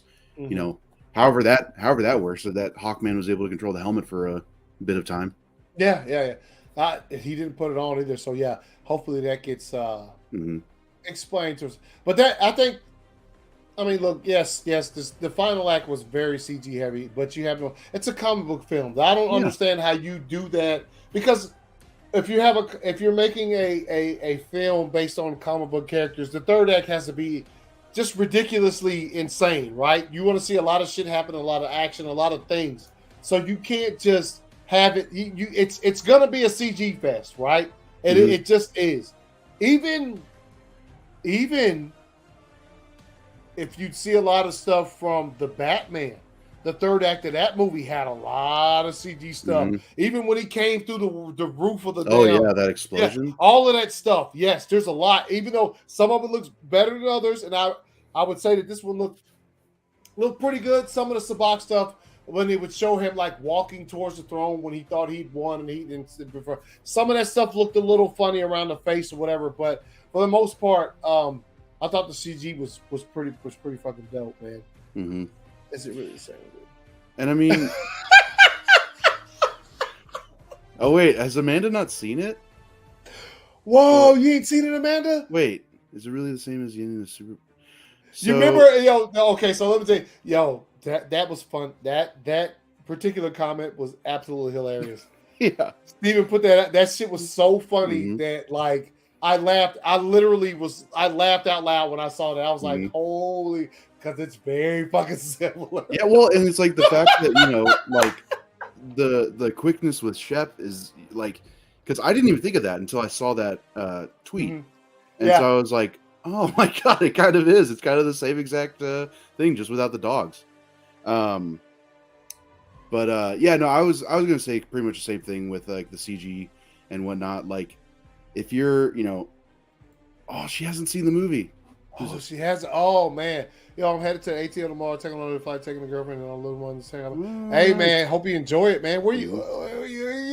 however that works, so that Hawkman was able to control the helmet for a bit of time. Yeah. He didn't put it on either. So yeah, hopefully that gets explained to us. But look, yes, the final act was very CG heavy, but it's a comic book film. I don't understand how you do that, because if you're making a film based on comic book characters, the third act has to be just ridiculously insane, right? You want to see a lot of shit happen, a lot of action, a lot of things. So you can't just have it. It's gonna be a CG fest, right? And it just is. Even if you'd see a lot of stuff from the Batman, the third act of that movie had a lot of CG stuff. Even when he came through the roof of the that explosion, all of that stuff. Yes, there's a lot. Even though some of it looks better than others, and I would say that this one looked pretty good. Some of the Sabak stuff, when they would show him like walking towards the throne when he thought he'd won and he didn't prefer. Some of that stuff looked a little funny around the face or whatever, but for the most part, I thought the CG was pretty fucking dope, man. Is it really the same? And I mean, oh wait, has Amanda not seen it? Whoa, you ain't seen it, Amanda? Wait, is it really the same as the ending of Super? You remember, okay, so let me tell you, that was fun. That particular comment was absolutely hilarious. Yeah. Steven put that shit was so funny that like I laughed. I laughed out loud when I saw that. I was like, holy, because it's very fucking similar. Yeah, well, and it's like the fact that, like the quickness with Shep is like, because I didn't even think of that until I saw that tweet. And so I was like, oh my God, it kind of is. It's kind of the same exact thing, just without the dogs. But yeah, no, I was gonna say pretty much the same thing with like the CG and whatnot. Like, if you're, oh, she hasn't seen the movie. Oh, she has. Oh man, I'm headed to ATL tomorrow. Taking on the flight, taking the girlfriend and a little one. Hey man, hope you enjoy it, man. Where you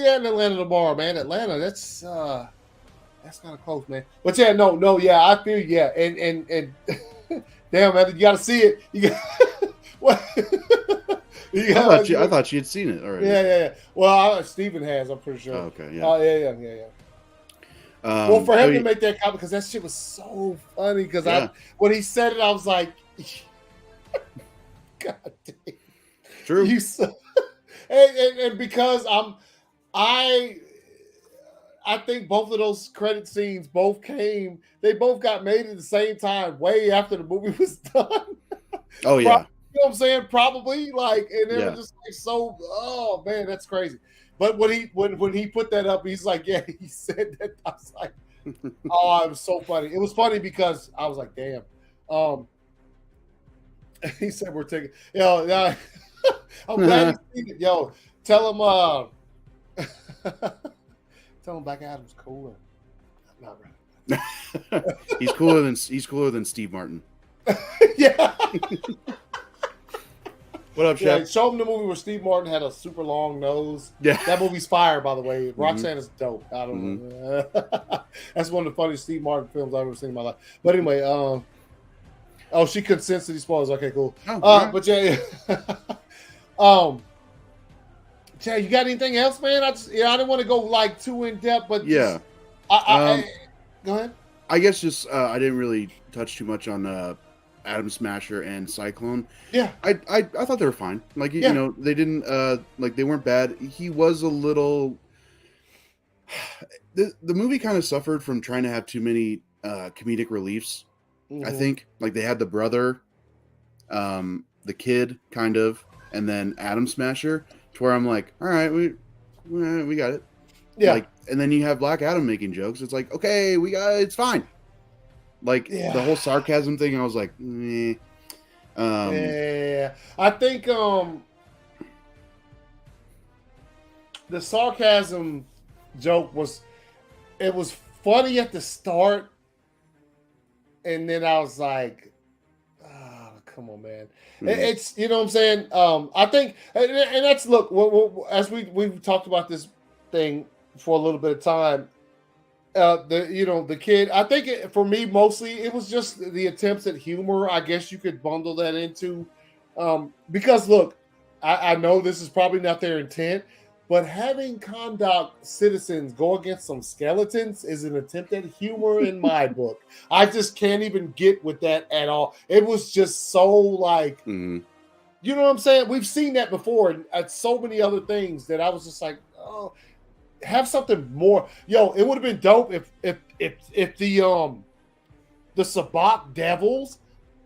at in Atlanta tomorrow, man? Atlanta, that's kind of close, man. But yeah, no, yeah, I feel and damn, man, you got to see it. You got what? I thought she had seen it already. Yeah. Well, Steven has. I'm pretty sure. Oh, okay. Yeah. Oh, yeah. Well, for him to make that comment, because that shit was so funny. Because when he said it, I was like, God damn. True. And because I think both of those credit scenes they both got made at the same time, way after the movie was done. Oh, yeah. You know what I'm saying? Probably like, and it was just like so. Oh man, that's crazy. But when he put that up, he's like, yeah, he said that. I was like, oh, it was so funny. It was funny because I was like, damn. He said we're taking. I'm glad he's seen it. Tell him Black Adam's cooler. Not really. He's cooler than Steve Martin. Yeah. What up, Shep? Yeah, show him the movie where Steve Martin had a super long nose. Yeah. That movie's fire, by the way. Roxanne is dope. I don't know. That's one of the funniest Steve Martin films I've ever seen in my life. But anyway, she consents to these spoilers. Okay, cool. But yeah. Jay, you got anything else, man? I didn't want to go like too in depth, but yeah. Go ahead. I guess just I didn't really touch too much on Atom Smasher and Cyclone. Yeah, I thought they were fine. Like they didn't they weren't bad. He was a little. The movie kind of suffered from trying to have too many comedic reliefs. I think like they had the brother, the kid kind of, and then Atom Smasher. To where I'm like, all right, we got it. Yeah. Like, and then you have Black Adam making jokes. It's like, okay, it's fine. Like the whole sarcasm thing, I was like, meh. Yeah. I think the sarcasm joke was funny at the start, and then I was like, come on, man. It's, you know what I'm saying? I think, and that's, look, as we've talked about this thing for a little bit of time, the kid, I think for me, mostly, it was just the attempts at humor. I guess you could bundle that into, because look, I know this is probably not their intent, but having Kahndaq citizens go against some skeletons is an attempt at humor in my book. I just can't even get with that at all. It was just so like, you know what I'm saying? We've seen that before at so many other things that I was just like, oh, have something more. It would have been dope if the Sabak Devils,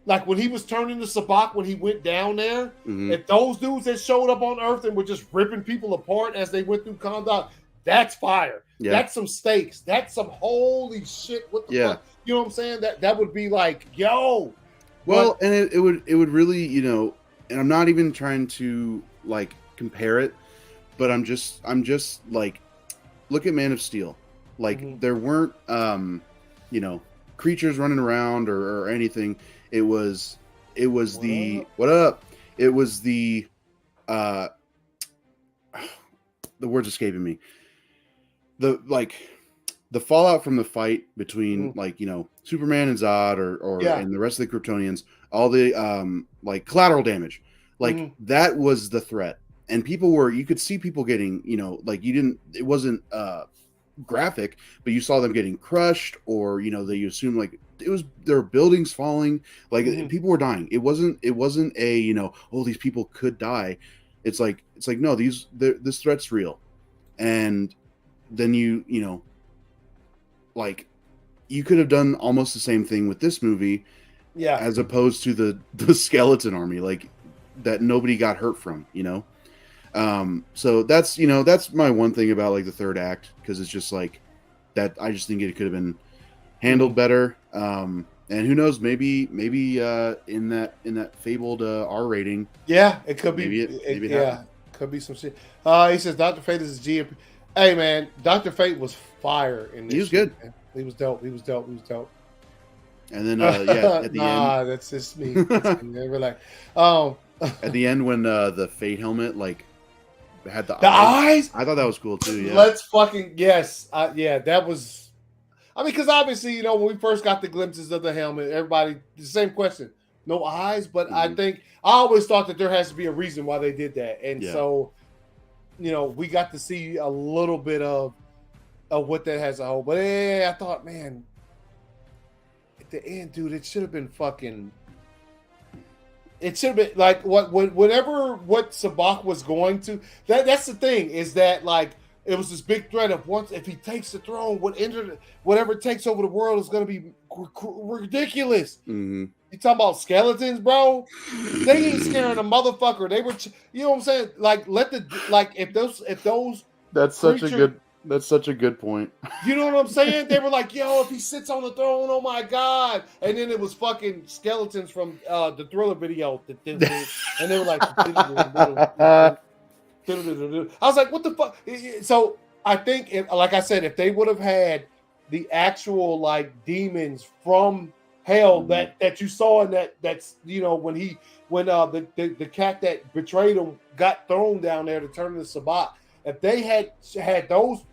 like when he was turning to Sabak when he went down there, if those dudes that showed up on Earth and were just ripping people apart as they went through Kahndaq, that's fire. Yeah. That's some stakes. That's some holy shit. What the fuck? You know what I'm saying? That would be like, yo. Well, and it would really, and I'm not even trying to like compare it, but I'm just like, look at Man of Steel. Like there weren't creatures running around or anything. It was the word's escaping me. The fallout from the fight between Superman and Zod and the rest of the Kryptonians, all the collateral damage. That was the threat. And you could see people getting, it wasn't graphic, but you saw them getting crushed, or they assume like there were buildings falling, like people were dying. It wasn't a oh, these people could die. It's like no, this threat's real. And then like you could have done almost the same thing with this movie, as opposed to the skeleton army, like that nobody got hurt from, so that's my one thing about like the third act, because it's just like that. I just think it could have been handled better. And who knows, maybe in that fabled R rating, it could be. Maybe could be some shit. He says Dr. Fate is his GMP. Hey man, Dr. Fate was fire in this. He was good. Man. He was dope. And then at the end, that's just me. Relax. At the end, when the Fate helmet like had the eyes, I thought that was cool too. Yeah. Let's fucking that was. I mean, because obviously, when we first got the glimpses of the helmet, everybody the same question, no eyes. But I think I always thought that there has to be a reason why they did that, and so we got to see a little bit of what that has a hold. But I thought, man, at the end, dude, it should have been fucking. It should have been like what Sabak was going to. That's the thing, is that like it was this big threat of once if he takes the throne, whatever takes over the world is going to be ridiculous. Mm-hmm. You talking about skeletons, bro? They ain't scaring a motherfucker. They were, you know what I'm saying? Like if those. That's such a good point. You know what I'm saying? They were like, yo, if he sits on the throne, oh my God. And then it was fucking skeletons from the Thriller video. And they were like, I was like, what the fuck? So I think, like I said, if they would have had the actual like demons from hell that you saw in that's when the cat that betrayed him got thrown down there to turn into Sabak, if they had those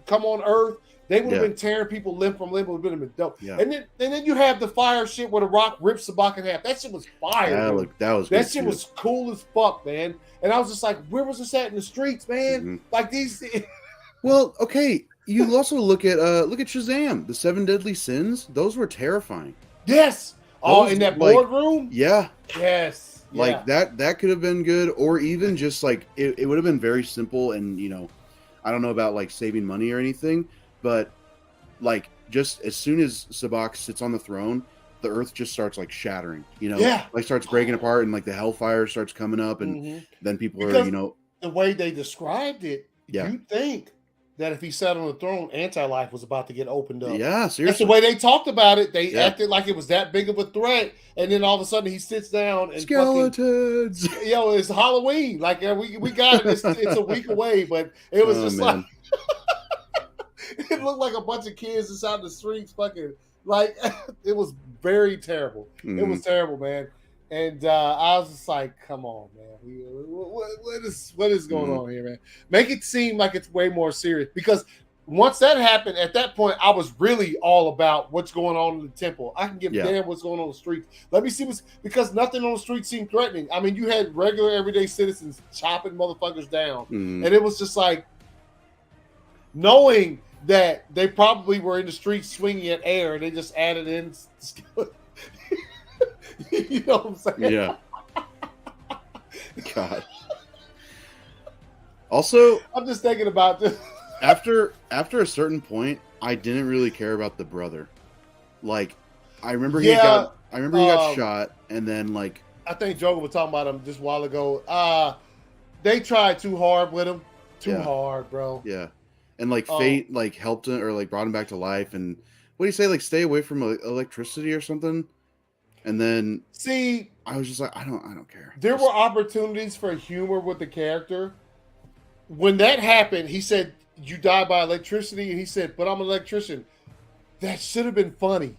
come on Earth, they would have been tearing people limb from limb. It would have been dope. Yeah. And then you have the fire shit where the rock rips Sabak in half. That shit was fire. That shit was cool as fuck, man. And I was just like, where was this at in the streets, man? Mm-hmm. Like these. Well, okay. You also look at Shazam, the 7 Deadly Sins. Those were terrifying. Yes. In that boardroom. Yeah. Yes. Like that could have been good, or even just like it would have been very simple. And I don't know about like saving money or anything, but like just as soon as Sabak sits on the throne, the earth just starts like shattering. Like starts breaking apart, and like the hellfire starts coming up, and then people are the way they described it. You think that if he sat on the throne, anti-life was about to get opened up. Yeah, seriously. That's the way they talked about it. They acted like it was that big of a threat, and then all of a sudden he sits down and skeletons. It's Halloween. Like we got it. It's a week away, but it was just like it looked like a bunch of kids inside the streets. Fucking like it was very terrible. Mm. It was terrible, man. And I was just like, come on, man. What is going on here, man? Make it seem like it's way more serious. Because once that happened, at that point, I was really all about what's going on in the temple. I can give a damn what's going on the streets. Let me see because nothing on the street seemed threatening. I mean, you had regular, everyday citizens chopping motherfuckers down. And it was just like, knowing that they probably were in the streets swinging at air, and they just added in you know what I'm saying? Yeah. God. Also, I'm just thinking about this. After a certain point, I didn't really care about the brother. Like, I remember he got shot, and then like I think Joker was talking about him just a while ago. They tried too hard with him. Too hard, bro. Yeah. And like fate like helped him or like brought him back to life, and what do you say, like stay away from electricity or something? And then I was just like, I don't care. There were opportunities for humor with the character. When that happened, he said, you die by electricity. And he said, but I'm an electrician. That should have been funny.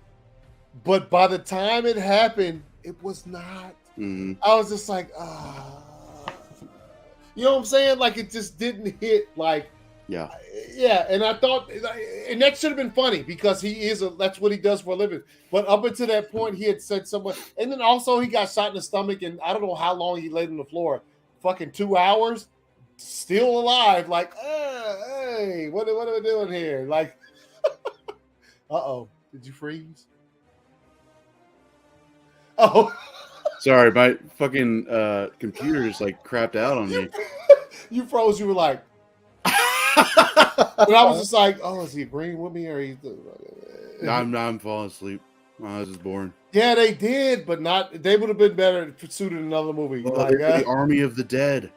But by the time it happened, it was not. Mm-hmm. I was just like, you know what I'm saying? Like it just didn't hit like. Yeah. And I thought, and that should have been funny because that's what he does for a living. But up until that point, he had said someone, and then also he got shot in the stomach, and I don't know how long he laid on the floor, fucking 2 hours. still alive. Like, hey, what are we doing here? Like, did you freeze? Oh, sorry, my fucking computer just like crapped out on me. You froze. You were like, and I was just like, oh, is he agreeing with me or he's? I'm falling asleep. I was just boring. Yeah, they did, but not. They would have been better suited in another movie. Well, like, the Army of the Dead.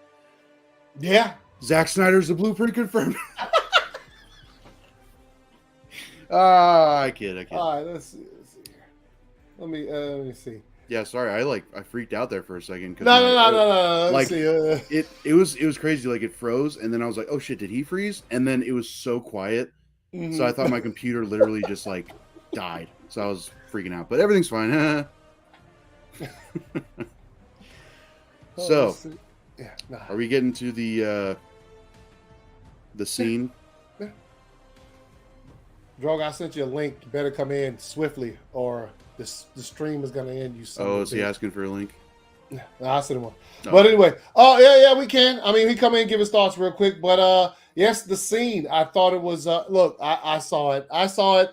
Yeah, Zack Snyder's The Blueprint confirmed. I kid. All right, let's see. Let me see. Yeah, sorry, I freaked out there for a second. No. Like, Let's see. It was crazy. Like, it froze, and then I was like, oh shit, did he freeze? And then it was so quiet, so I thought my computer literally just like died. So I was freaking out, but everything's fine. So, are we getting to the scene? Yeah. Drog, I sent you a link. You better come in swiftly, or the stream is gonna end. Is he asking for a link? No, I sent him one. Oh. But anyway, yeah, we can. I mean, he come in and give his thoughts real quick. But yes, the scene. I thought it was. Look, I saw it. I saw it.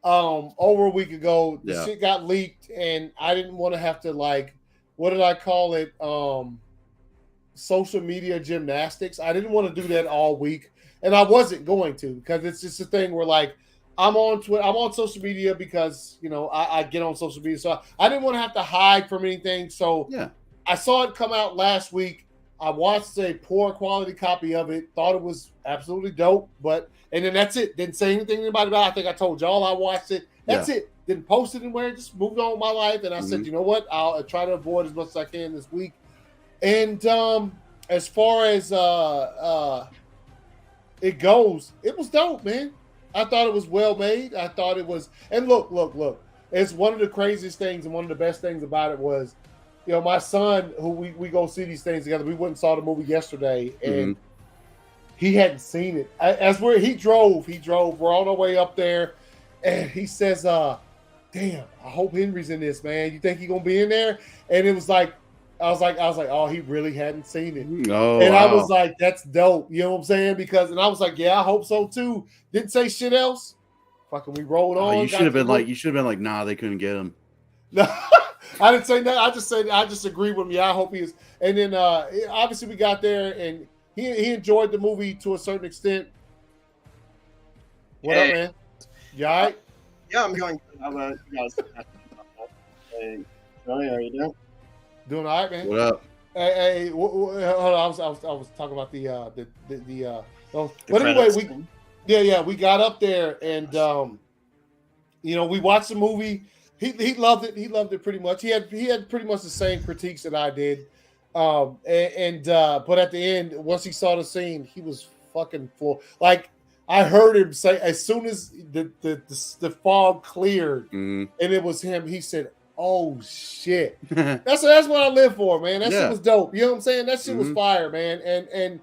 Over a week ago. The shit got leaked, and I didn't want to have to, like, what did I call it? Social media gymnastics. I didn't want to do that all week, and I wasn't going to, because it's just a thing where, like, I'm on Twitter, I'm on social media because, you know, I get on social media, so I didn't want to have to hide from anything. So I saw it come out last week. I watched a poor quality copy of it, thought it was absolutely dope, and then that's it. Didn't say anything to anybody about it. I think I told y'all I watched it. That's it. Didn't post it anywhere. Just moved on with my life. And I said, you know what? I'll try to avoid as much as I can this week. And as far as it goes, it was dope, man. I thought it was well made. I thought it was. And look. It's one of the craziest things, and one of the best things about it was, you know, my son, who we go see these things together. We went and saw the movie yesterday, and he hadn't seen it. He drove. We're on our way up there, and he says, "Damn, I hope Henry's in this, man. You think he's gonna be in there?" And it was like, I was like, oh, he really hadn't seen it. Oh, and I was like, that's dope. You know what I'm saying? And I was like, yeah, I hope so too. Didn't say shit else. Fucking, we rolled on. You should have been like, nah, they couldn't get him. No. I didn't say that. I just agreed with him. Yeah, I hope he is. And then obviously we got there, and he enjoyed the movie to a certain extent. What up, man? You all right? Yeah, I'm going. How about you guys? Hey, Joey, how are you doing? Doing all right, man. What up? Hey, hold on. I was talking about but anyway, we got up there, and you know, we watched the movie. He loved it. He loved it pretty much. He had pretty much the same critiques that I did. But at the end, once he saw the scene, he was fucking full. Like, I heard him say, as soon as the fog cleared and it was him, he said, "Oh shit." That's what I live for, man. That shit was dope. You know what I'm saying? That shit was fire, man. And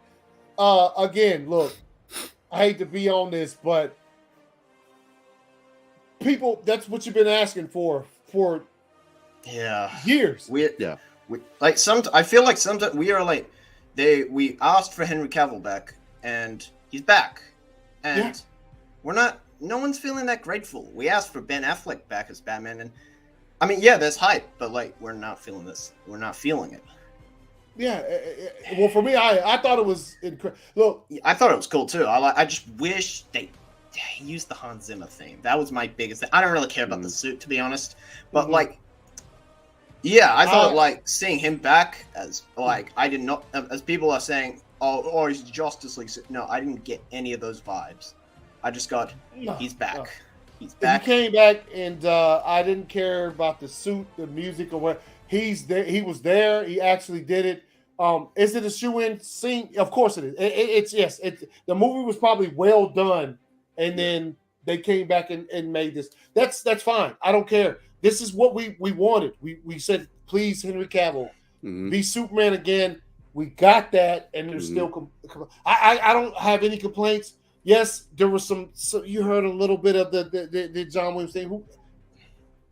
again, look, I hate to be on this, but people, that's what you've been asking for years. I feel like sometimes we are like, we asked for Henry Cavill back, and he's back, and no one's feeling that grateful. We asked for Ben Affleck back as Batman, and I mean, yeah, there's hype, but like, we're not feeling this. We're not feeling it. Yeah, well, for me, I thought it was incredible. Look, I thought it was cool too. I just wish they used the Hans Zimmer theme. That was my biggest thing. I don't really care about the suit, to be honest, but like, yeah, I thought like seeing him back as like, I did not, as people are saying, oh, he's Justice League. No, I didn't get any of those vibes. I just got he's back. No. He's back. He came back, and I didn't care about the suit, the music, or what. He's there. He was there. He actually did it. Is it a shoe-in scene? Of course it is. The movie was probably well done, and then they came back and made this. That's fine. I don't care. This is what we wanted. We said, please, Henry Cavill, be Superman again. We got that, and there's still. I don't have any complaints. Yes, there was some. So you heard a little bit of the John Williams thing.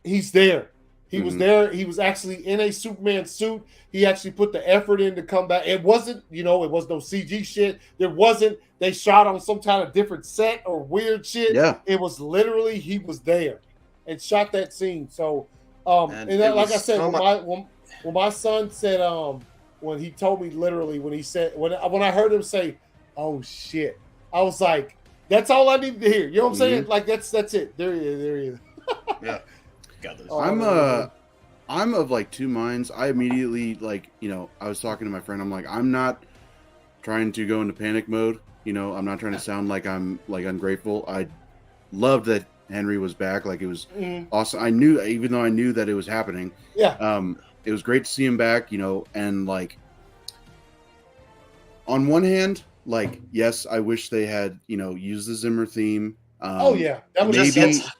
He's there. He was there. He was actually in a Superman suit. He actually put the effort in to come back. It wasn't, it was no CG shit. They shot on some kind of different set or weird shit. Yeah. It was literally, he was there and shot that scene. So, like I said, when my son said, when he told me literally, when I heard him say, "Oh shit," I was like, that's all I need to hear. You know what I'm saying? Like that's it. There he is. Yeah. I'm of like two minds. I immediately I was talking to my friend. I'm like, I'm not trying to go into panic mode. I'm not trying to sound like I'm like ungrateful. I loved that Henry was back. Like it was awesome. Even though I knew that it was happening. Yeah. It was great to see him back. And like on one hand, like yes, I wish they had used the Zimmer theme. That was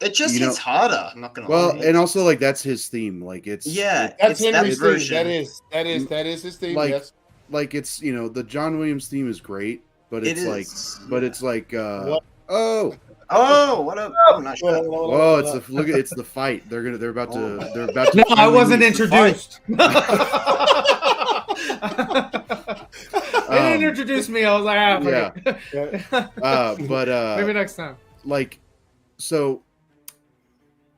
it just hits harder. I'm not gonna lie. Well, and also like that's his theme. Like that's Henry's theme. That is his theme. Like, yes. Like it's the John Williams theme is great, but it's what up? Oh, not sure. Whoa! It's the fight. They're about to. No, I wasn't introduced. They didn't introduce me. I was like, but maybe next time. Like, so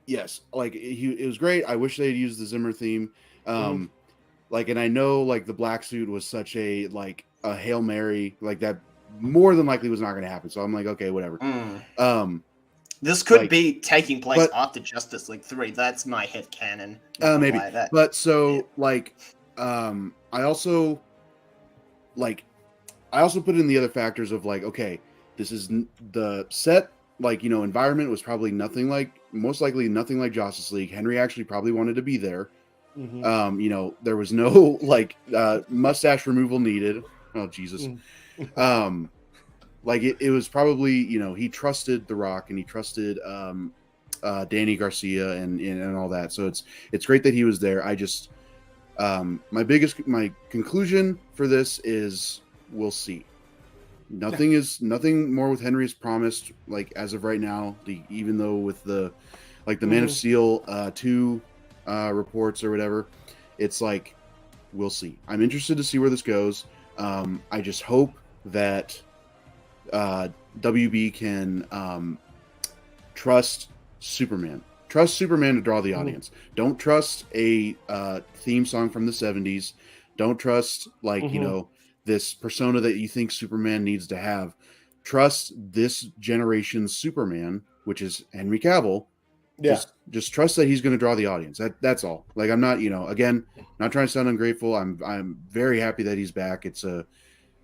yes, like it was great. I wish they'd used the Zimmer theme. Like, and I know like the black suit was such a Hail Mary, like that more than likely was not going to happen. So I'm like, okay, whatever. This could be taking place after Justice League 3. That's my headcanon. Maybe. But so I also put in the other factors of like, okay, this is the set, environment was probably most likely nothing like Justice League. Henry actually probably wanted to be there. There was no mustache removal needed. Oh Jesus. It was probably, he trusted The Rock and he trusted Danny Garcia and all that. So it's great that he was there. I just my conclusion for this is we'll see. Nothing more with Henry is promised, like as of right now. Even though with the Man of Steel 2 reports or whatever, it's like we'll see. I'm interested to see where this goes. I just hope that WB can trust Superman. Trust Superman to draw the audience. Don't trust a theme song from the 70s. Don't trust this persona that you think Superman needs to have. Trust this generation's Superman, which is Henry Cavill. Yeah. Just trust that he's going to draw the audience. That's all. Like I'm not, again, not trying to sound ungrateful. I'm very happy that he's back. It's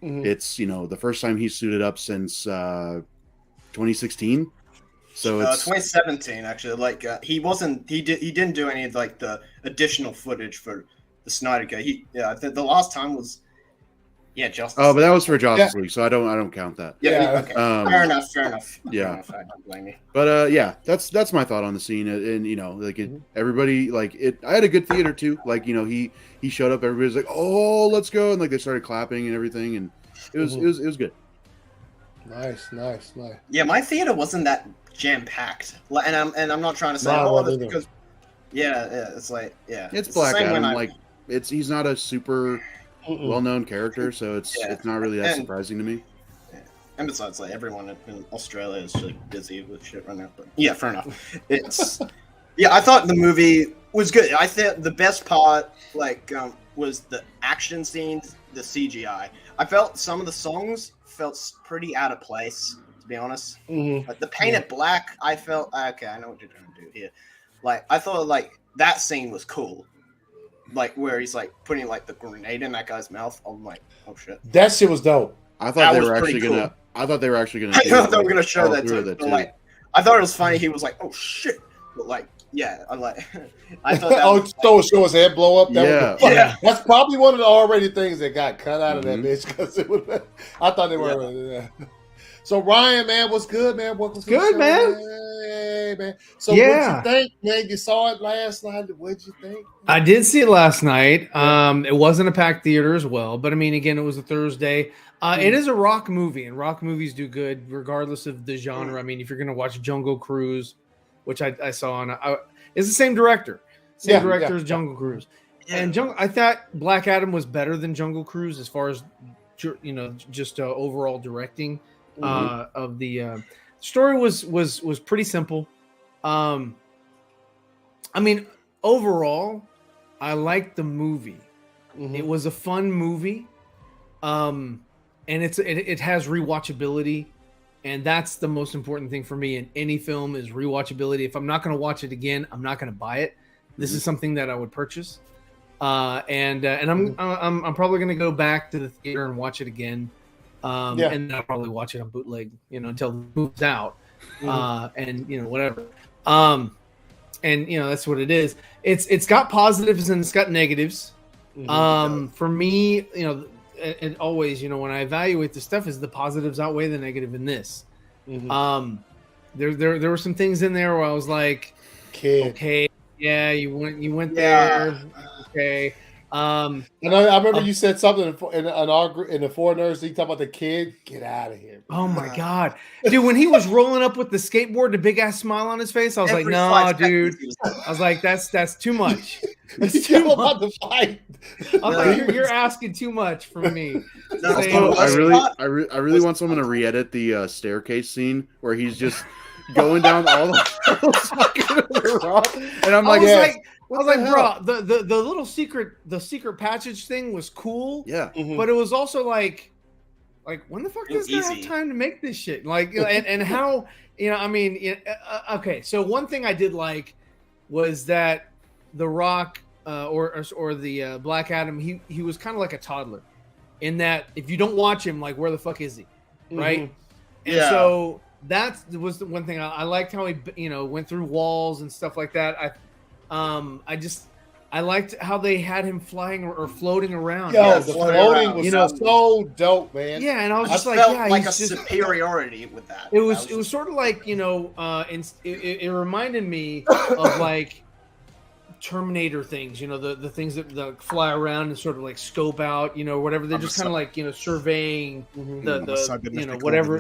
it's the first time he's suited up since 2016. So it's 2017 actually. He didn't do any of the additional footage for the Snyder Cut. The last time was Justice. Oh, but that was for Justice League, so I don't count that. Yeah. Okay. Fair enough. Yeah. I don't blame you. But that's my thought on the scene, and everybody I had a good theater too. He showed up, everybody's like, "Oh, let's go," and they started clapping and everything, and it was good. Nice. Yeah, my theater wasn't that jam packed, and I'm not trying to say this because it's it's Black Adam. He's not a super well-known character, so it's not really that surprising to me. And besides, everyone in Australia is really busy with shit right now. But yeah, fair enough. I thought the movie was good. I think the best part was the action scenes, the CGI. I felt some of the songs felt pretty out of place, to be honest. The Painted Black, I felt okay. I know what you're trying to do here. I thought that scene was cool. Where he's putting the grenade in that guy's mouth. I'm like, oh shit. That shit was dope. I thought they were actually gonna. I thought they were actually gonna. I thought they were gonna show that too. I thought it was funny. He was like, oh shit. But I'm like, I thought that. Show his head blow up. Yeah. That's probably one of the R-rated things that got cut out of that bitch because it was. I thought they were. Yeah. So Ryan, man, what's good, man? Welcome to the show, man. Hey, man. So what'd you think, man? You saw it last night. What'd you think? I did see it last night. It wasn't a packed theater as well, but I mean, again, it was a Thursday. It is a rock movie, and rock movies do good regardless of the genre. I mean, if you're going to watch Jungle Cruise, which I saw on, it's the same director. Same director as Jungle Cruise. And I thought Black Adam was better than Jungle Cruise as far as just overall directing of the story was pretty simple. I mean, overall, I liked the movie. It was a fun movie, and it has rewatchability, and that's the most important thing for me in any film is rewatchability. If I'm not going to watch it again, I'm not going to buy it. This is something that I would purchase. And I'm probably going to go back to the theater and watch it again. And I'll probably watch it on bootleg, until it moves out. And whatever. And that's what it is. It's got positives and it's got negatives. For me, and always, when I evaluate the stuff, is the positives outweigh the negative in this. There were some things in there where I was like, okay, yeah, you went there. Okay. I remember you said something in the Four Nerds. You talk about the kid. Get out of here. Oh my god, dude! When he was rolling up with the skateboard, the big ass smile on his face, I was like, "No, dude." I was like, "That's too much." That's too much. About the fight. I'm like, you're asking too much from me. I really want someone to re-edit the staircase scene where he's just going down all the rock, and I'm like, I was like, bro, the little secret passage thing was cool. Yeah. But it was also like when the fuck does this guy have time to make this shit? Like, and how, okay. So one thing I did like was that The Rock or the Black Adam, he was kind of like a toddler in that if you don't watch him, like, where the fuck is he? Right. And so that was the one thing I liked how he, went through walls and stuff like that. I liked how they had him flying or floating around. The floating was so dope, man. Yeah, and I was just felt like a superiority with that. It was sort of like, it reminded me of like Terminator things, the things that fly around and sort of like scope out, whatever. They're just kind of like, surveying the whatever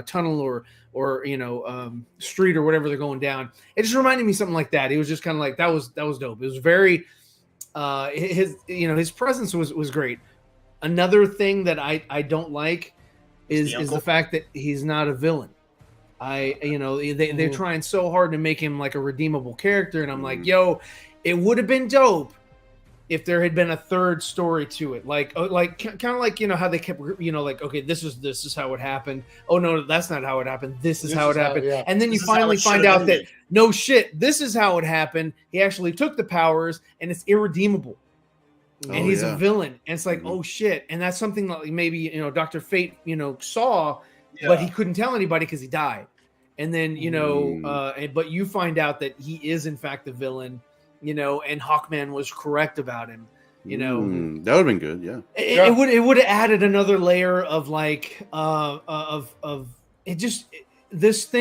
tunnel or street or whatever they're going down. It just reminded me something like that. It was just kind of like that was dope. It was very his presence was great. Another thing that I don't like is the fact that he's not a villain. They're trying so hard to make him like a redeemable character, and I'm like, it would have been dope if there had been a third story to it, like kind of like how they kept like, okay, this is how it happened. Oh no, that's not how it happened. This is how it happened. And then you finally find out that no shit, this is how it happened. He actually took the powers, and it's irredeemable, and he's a villain. And it's like, oh shit, and that's something that maybe Dr. Fate saw, but he couldn't tell anybody because he died. And then but you find out that he is in fact the villain. And Hawkman was correct about him. That would have been good. Yeah, it would have added another layer of like of it. Just this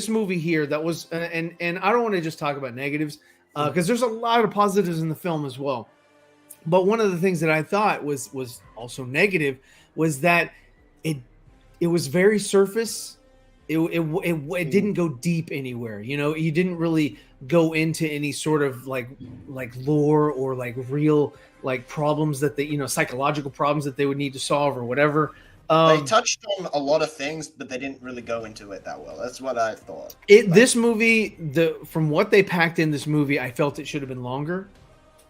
movie here that was, and I don't want to just talk about negatives because there's a lot of positives in the film as well. But one of the things that I thought was also negative was that it was very surface. It didn't go deep anywhere. You didn't really go into any sort of like lore or like real like problems that they psychological problems that they would need to solve or whatever. They touched on a lot of things, but they didn't really go into it that well. That's what I thought. This movie, from what they packed in this movie, I felt it should have been longer.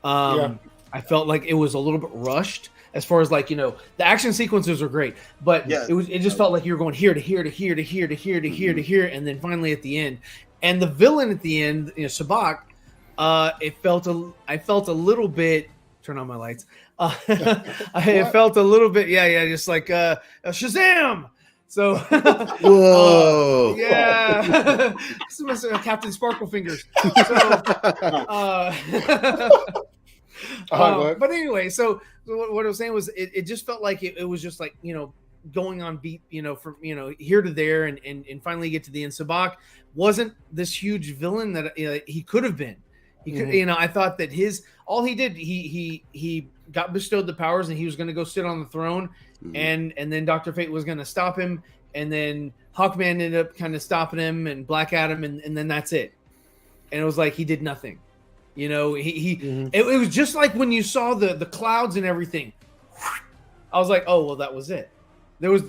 I felt like it was a little bit rushed. As far as like, the action sequences are great, but it just felt like you were going here to here to here to here to here to here to here, and then finally at the end, and the villain at the end, Sabak, I felt a little bit. Turn on my lights. I felt a little bit, just like Shazam. So, whoa, yeah, this must have Captain Sparkle Fingers. But anyway, so what I was saying was it just felt like it was just like going on beat from here to there and finally get to the end. Sabak wasn't this huge villain that he could have been. He could I thought that all he did he got bestowed the powers and he was going to go sit on the throne and then Dr. Fate was going to stop him, and then Hawkman ended up kind of stopping him and Black Adam and then that's it. and it was like he did nothing. You know, it was just like when you saw the clouds and everything. I was like, oh well, that was it. There was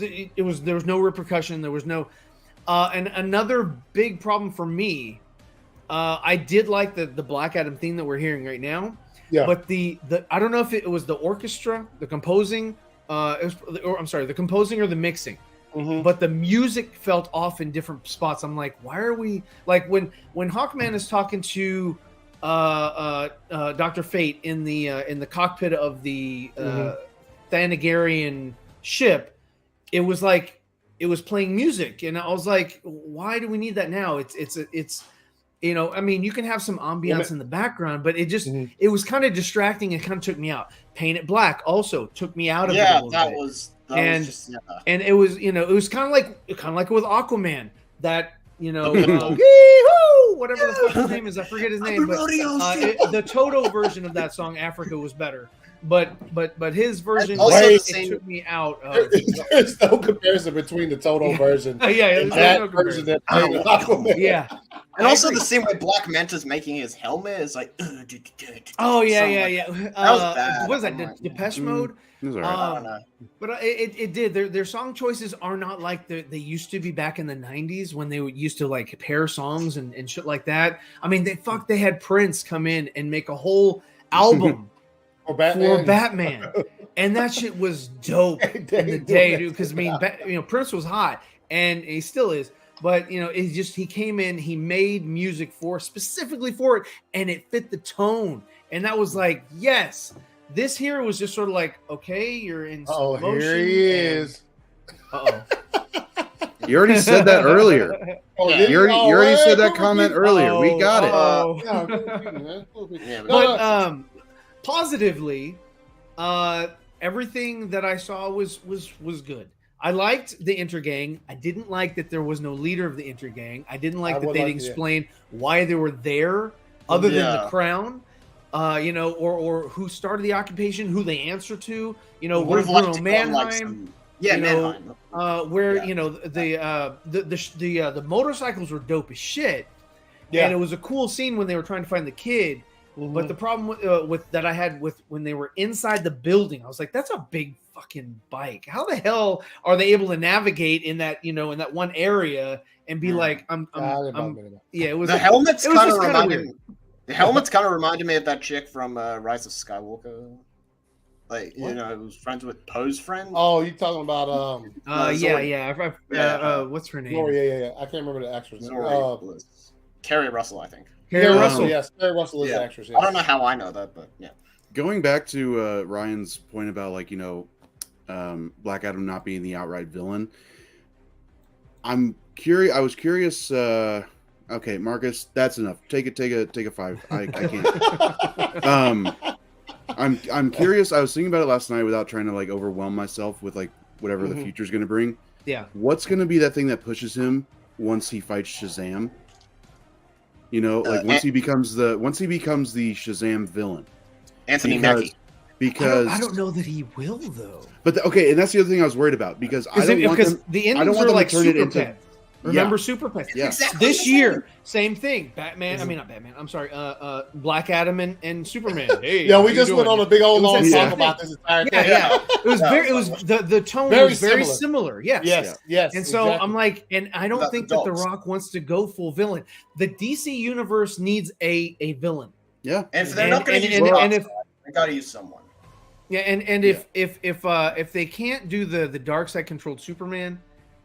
no repercussion. There was no, and another big problem for me. I did like the Black Adam theme that we're hearing right now. Yeah. But the I don't know if it was the orchestra, the composing, the composing or the mixing. But the music felt off in different spots. I'm like, why are we like when Hawkman is talking to Dr. Fate in the cockpit of the Thanagarian ship, it was like it was playing music, and I was like, why do we need that now? It's you know, I mean, you can have some ambiance in the background, but it just it was kind of distracting and kind of took me out. Paint It Black also took me out of it a little bit. And it was, you know, it was kind of like with Aquaman, that, you know, whatever the fuck his name is, I forget his name, but the Toto version of that song, Africa, was better. But his version took me out. There's no comparison between the Toto version and that version that Aquaman. Yeah. And also the same way Black Manta's making his helmet is like. Oh yeah. That was bad. What was that? Depeche Mode. But it did. Their song choices are not like they used to be back in the 90s when they used to like pair songs and shit like that. I mean, they had Prince come in and make a whole album for Batman. And that shit was dope in the day, dude. Because I mean, you know, Prince was hot, and he still is. But you know, it's just he came in, he made music specifically for it, and it fit the tone. And that was like, yes. This here was just sort of like, okay, you're in slow motion. Here he is. You already said that earlier. You already said that comment earlier. We got it. But positively, everything that I saw was good. I liked the Intergang. I didn't like that there was no leader of the Intergang. I didn't like that they didn't explain why they were there, other than the Crown. You know, or who started the occupation, who they answer to, you know, where's Bruno Mannheim? Mannheim. You know, the motorcycles were dope as shit. Yeah. And it was a cool scene when they were trying to find the kid. But the problem with that I had with when they were inside the building, I was like, that's a big fucking bike. How the hell are they able to navigate in that, you know, in that one area and be like, it was the helmets kind of reminded me. The helmets kind of reminded me of that chick from Rise of Skywalker. Like, you know, who was friends with Poe's friend. Oh, you talking about what's her name? Yeah. I can't remember the actress name. Carrie Russell, I think. Carrie Russell, yes. Carrie Russell is the actress. Yes. I don't know how I know that, but yeah. Going back to Ryan's point about, like, you know, Black Adam not being the outright villain, I'm curious. I was curious. Okay, Marcus, that's enough. Take a 5. I can't. I'm curious. I was thinking about it last night without trying to like overwhelm myself with like whatever the future's going to bring. Yeah. What's going to be that thing that pushes him once he fights Shazam? You know, like once he becomes the Shazam villain. Anthony Mackie. Because I don't know that he will though. But and that's the other thing I was worried about because I don't want them. The endings are like Super Pets. Remember Super Pets? Yeah. Exactly this year, same thing. Batman. I mean, not Batman. I'm sorry. Black Adam and Superman. Hey, we just went on a big old long talk about this entire thing. Yeah. It was the tone was very similar. Yes. And so exactly. I'm like, and I don't think that The Rock wants to go full villain. The DC universe needs a villain. Yeah. And if they're not going to use they got to use someone. Yeah, and if they can't do the dark side controlled Superman,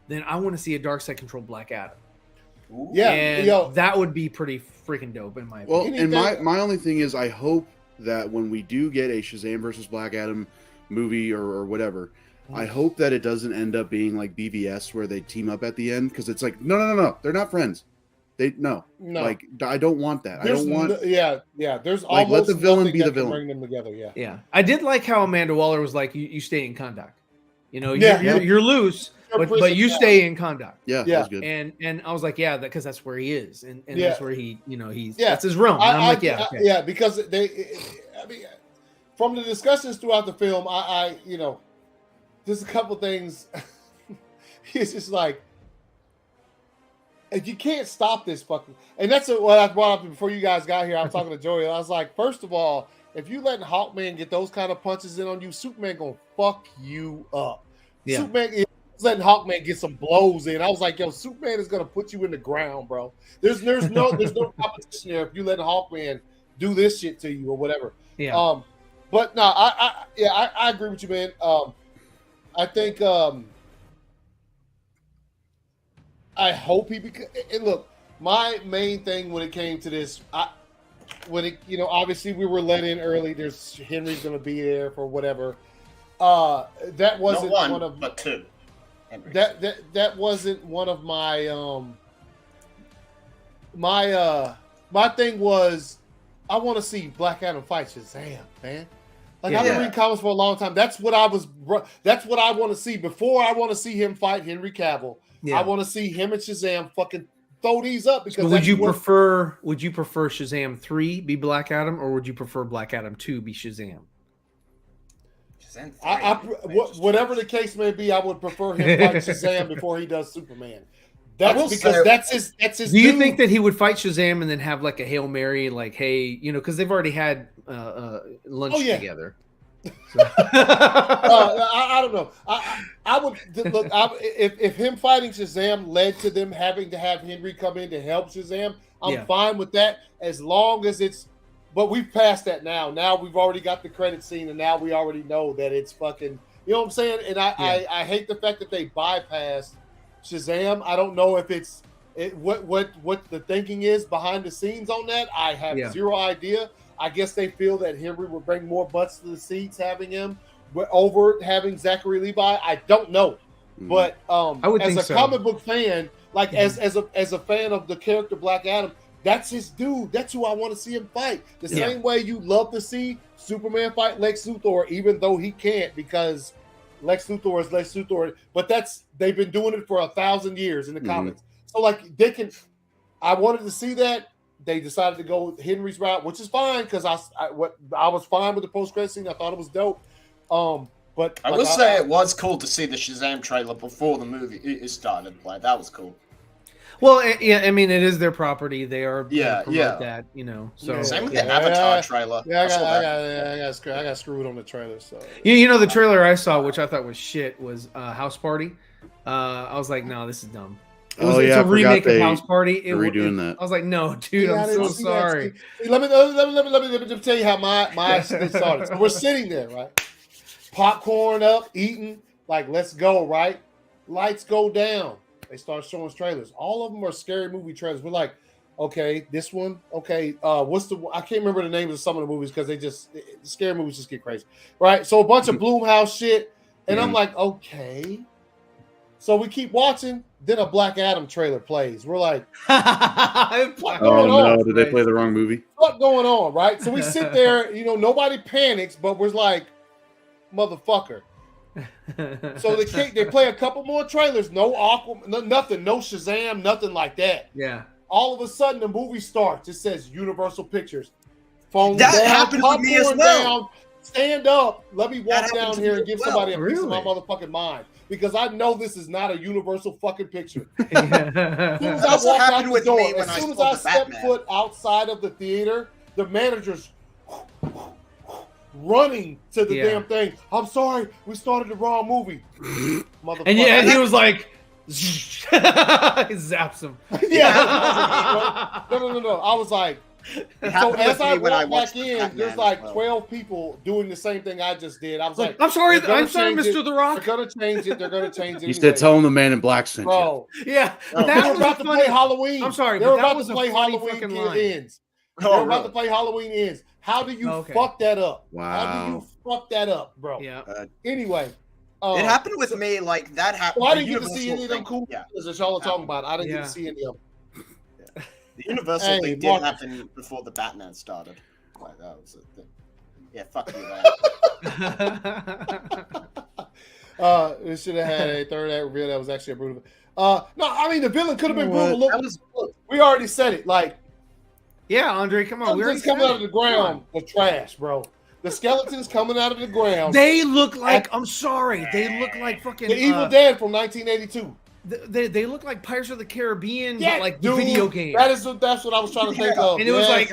then I want to see a dark side controlled Black Adam. Ooh. Yeah, and that would be pretty freaking dope in my opinion. Well, and my only thing is I hope that when we do get a Shazam versus Black Adam movie or whatever, I hope that it doesn't end up being like BVS where they team up at the end, because it's like no, they're not friends. No. Like I don't want that. I don't want. There's like let the villain be the villain. Bring them together. Yeah. I did like how Amanda Waller was like, you stay in contact. You know, you're loose, but you stay in contact. Yeah, that's good. And I was like, because that's where he is, and that's where he's that's his realm. And I'm like, because from the discussions throughout the film, I there's a couple things. It's just like, And you can't stop this fucking. And that's what I brought up before you guys got here. I was talking to Joey. I was like, first of all, if you letting Hawkman get those kind of punches in on you, Superman gonna fuck you up. Yeah. Superman is letting Hawkman get some blows in. I was like, yo, Superman is gonna put you in the ground, bro. There's no competition there if you let Hawkman do this shit to you or whatever. Yeah. But no, I agree with you, man. I think I hope he and look, my main thing when it came to this, obviously we were let in early. There's Henry's going to be there for whatever. That wasn't not one of but two. That wasn't one of my my thing was I want to see Black Adam fight Shazam, man. Like I've been reading comics for a long time. That's what I want to see. Before I want to see him fight Henry Cavill. Yeah. I want to see him and Shazam fucking throw these up. Because so would you prefer Shazam 3 be Black Adam, or would you prefer Black Adam 2 be Shazam? Whatever the case may be, I would prefer him fight Shazam before he does Superman. That's his. Do you think that he would fight Shazam and then have like a Hail Mary, like, hey, because they've already had lunch together. So. I don't know. I would look. If him fighting Shazam led to them having to have Henry come in to help Shazam, I'm fine with that as long as it's. But we've passed that now. Now we've already got the credit scene, and now we already know that it's fucking. You know what I'm saying? And I hate the fact that they bypassed Shazam. I don't know if it's what the thinking is behind the scenes on that. I have zero idea. I guess they feel that Henry would bring more butts to the seats having him over having Zachary Levi. I don't know, but I would as a comic book fan, like as a fan of the character Black Adam, that's his dude. That's who I want to see him fight. The same way you love to see Superman fight Lex Luthor, even though he can't because Lex Luthor is Lex Luthor. But they've been doing it for 1,000 years in the comics. So like they can. I wanted to see that. They decided to go with Henry's route, which is fine because I was fine with the post-credit scene. I thought it was dope. But I will say it was cool to see the Shazam trailer before the movie started. Like that was cool. Well, yeah, I mean, it is their property. They are promote that, So same with the Avatar trailer. Yeah, I got screwed on the trailer. So the trailer I saw, which I thought was shit, was House Party. I was like, no, this is dumb. It's a remake of House Party. Redoing that. I was like, no, dude, I'm so sorry. Let me tell you how my shit started. So we're sitting there, right? Popcorn up, eating, like, let's go, right? Lights go down. They start showing trailers. All of them are scary movie trailers. We're like, okay, this one, okay. I can't remember the names of some of the movies because scary movies just get crazy, right? So a bunch of Blumhouse shit, and I'm like, okay. So we keep watching. Then a Black Adam trailer plays. We're like, what's going on? Did they play the wrong movie? What's going on, right? So we sit there, nobody panics, but we're like, motherfucker. So they play a couple more trailers. No Aquaman, nothing, no Shazam, nothing like that. Yeah. All of a sudden, the movie starts. It says Universal Pictures. Phone that down, happened with me as well. Down, stand up. Let me walk down here and give somebody a piece of my motherfucking mind. Because I know this is not a Universal fucking picture. As soon as I walk out the door, as soon as I step foot outside of the theater, the manager's running to the damn thing. I'm sorry, we started the wrong movie. Motherfucker. And he was like, he zaps him. Yeah. No. I was like, so as I walk back in, there's like 12 people doing the same thing I just did. I was like, I'm sorry, Mr. The Rock. They're gonna change it. You said tell him the Man in Black sent you. Yeah. They were about to play Halloween. I'm sorry, they were about to play Halloween ends. They were about to play Halloween ends. How do you fuck that up? Wow. How do you fuck that up, bro? Yeah. Anyway. It happened with me, like that happened. Well, I didn't get to see any of them cool things that y'all are talking about. I didn't get to see any of them. The Universal thing did happen before the Batman started. Like that was a thing. Yeah, fuck you, man. It should have had a third act reveal that was actually a brutal. No, I mean the villain could have been brutal. Look, we already said it. Like, yeah, Andre, come on. We're coming out of the ground for trash, bro. The skeletons coming out of the ground. They look like. I'm sorry. They look like fucking the Evil Dead from 1982. they look like Pirates of the Caribbean, Yeah, but like dude, the video game. That's what I was trying to think of. And it was like,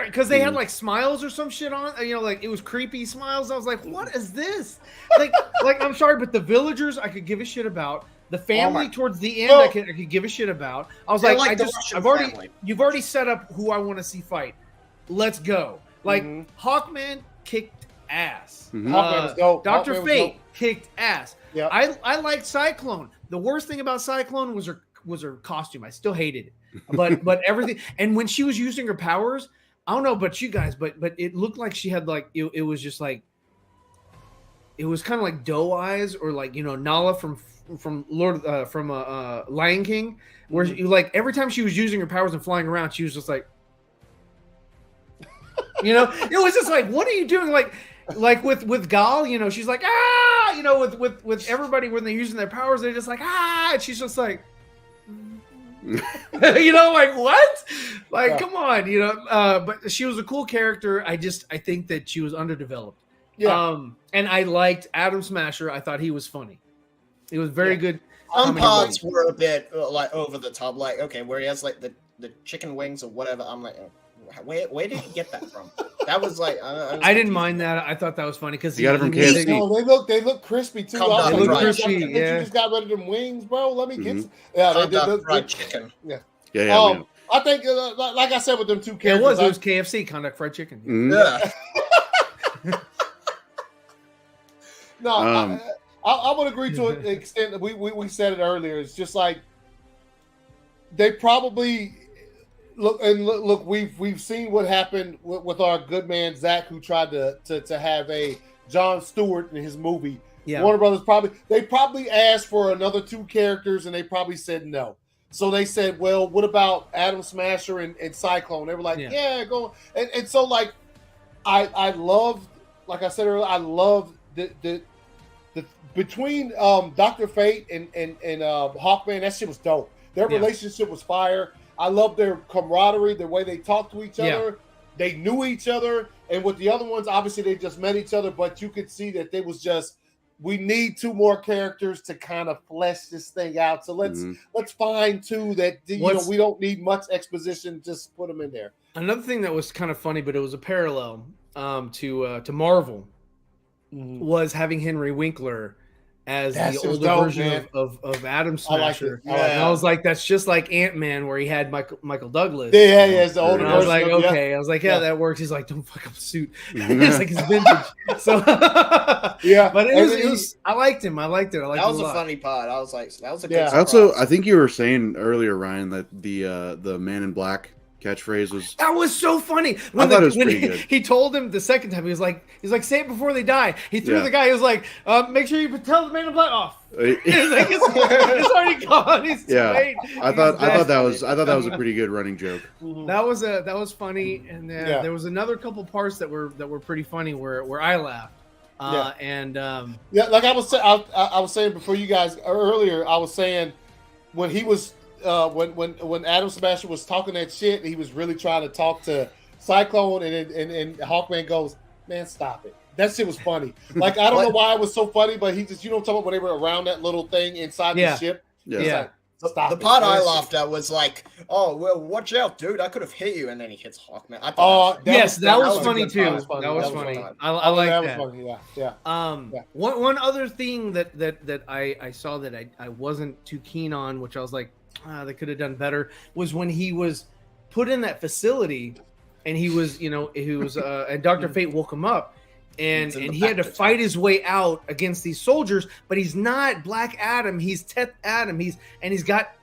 because they had like smiles or some shit on, like it was creepy smiles. I was like, what is this? Like I'm sorry, but the villagers I could give a shit about. The family towards the end I could give a shit about. I was like you've already set up who I want to see fight. Let's go. Like Hawkman kicked ass. Hawkman was dope. Dr. Fate kicked ass. Yeah, I liked Cyclone. The worst thing about Cyclone was her costume. I still hated it, but everything. And when she was using her powers, I don't know about you guys, but it looked like she had like it was just like it was kind of like doe eyes or like Nala from Lion King, where like every time she was using her powers and flying around, she was just like, it was just like, what are you doing? Like with Gal, she's like, with everybody when they're using their powers, they're just like, and she's just like, like what? Like, come on, but she was a cool character. I think that she was underdeveloped. Yeah. And I liked Atom Smasher. I thought he was funny. It was very good. Some parts were a bit like over the top, like where he has like the chicken wings or whatever. I'm like, where did he get that from? That was like I didn't mind that. I thought that was funny because he got it from KFC. No, they look crispy too. They look crispy. You just got rid of them wings, bro. Let me get. Fried chicken. Yeah. I think, like I said, with them two characters, it was KFC Conduct Fried Chicken. Yeah. No, I would agree to an extent that we said it earlier. It's just like they probably look. We've seen what happened with our good man Zach, who tried to have a Jon Stewart in his movie. Yeah. Warner Brothers probably asked for another two characters, and they probably said no. So they said, well, what about Atom Smasher and Cyclone? They were like, yeah go. And so like I love, like I said earlier, I love the between Dr. Fate and Hawkman, that shit was dope. Their relationship was fire. I love their camaraderie, the way they talked to each other. They knew each other. And with the other ones, obviously they just met each other, but you could see that they was just, we need two more characters to kind of flesh this thing out. So let's find two that we don't need much exposition. Just put them in there. Another thing that was kind of funny, but it was a parallel to Marvel, was having Henry Winkler as the older version of Atom Smasher. I like it. And I was like, that's just like Ant-Man, where he had Michael Douglas. Yeah, it's the older version. I was like, okay. I was like, that works. He's like, don't fuck up the suit. It's like his vintage. So but it was I liked him. I liked it. That was a funny part. I was like, that was a good surprise. I think you were saying earlier, Ryan, that the Man in Black catchphrase was so funny. I thought it was pretty good. He told him the second time, he was like, say it before they die. He threw the guy. He was like, make sure you tell the Man in Black off. He's like, it's already gone. He's late. I thought that was a pretty good running joke. That was funny, and there was another couple parts that were pretty funny where I laughed. Like I was saying before you guys earlier, I was saying when he was. When Atom Smasher was talking that shit, he was really trying to talk to Cyclone, and Hawkman goes, "Man, stop it." That shit was funny. Like I don't know why it was so funny, but he just talking about when they were around that little thing inside the ship. Like, the part I laughed at was like, "Oh well, watch out, dude! I could have hit you," and then he hits Hawkman. I thought that was funny too. That was funny. I like that. Was funny. Yeah. One other thing that I saw that I wasn't too keen on, which I was like, they could have done better, was when he was put in that facility, and he was and Dr. Fate woke him up, and he had to fight his way out against these soldiers, but he's not Black Adam, he's Teth Adam, he's got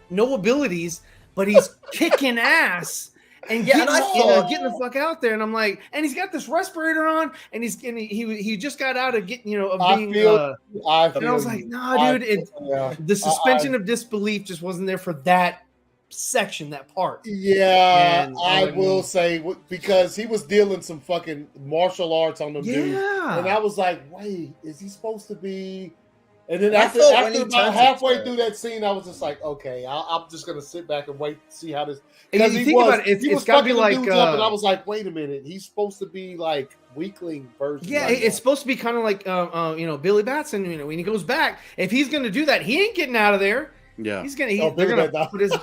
no abilities, but he's kicking ass and getting the fuck out there. And I'm like, and he's got this respirator on, and he just got out of getting and I was like, nah, dude, the suspension of disbelief just wasn't there for that section, that part. Yeah, and I will say, because he was dealing some fucking martial arts on them dude, and I was like, wait, is he supposed to be? And then after about halfway through that scene, I was just like, okay, I'm just gonna sit back and wait to see how this. Because he was got to be like, and I was like, wait a minute, he's supposed to be like weakling version. Yeah, it's supposed to be kind of like Billy Batson. When he goes back, if he's gonna do that, he ain't getting out of there. Yeah, he's gonna put his,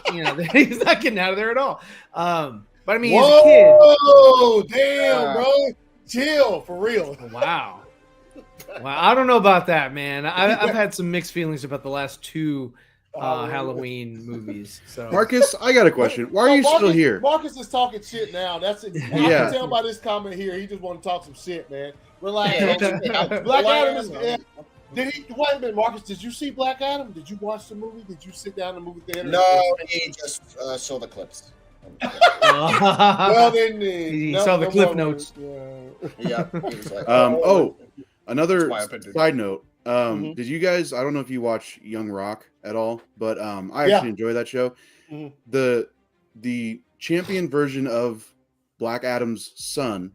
he's not getting out of there at all. But I mean, he's a kid. Whoa, damn, bro, chill for real. Wow. I don't know about that, man. I've had some mixed feelings about the last two Halloween movies. So Marcus, I got a question. Why are you still here? Marcus is talking shit now. That's it. I can tell by this comment here. He just want to talk some shit, man. Relax. Black Adam is. Did he? Wait a minute, Marcus. Did you see Black Adam? Did you watch the movie? Did you sit down in the movie theater? No, he just saw the clips. Well, then he saw the clip notes. Yeah. He was like, another side note. Did you guys? I don't know if you watch Young Rock at all, but I actually enjoy that show. The champion version of Black Adam's son,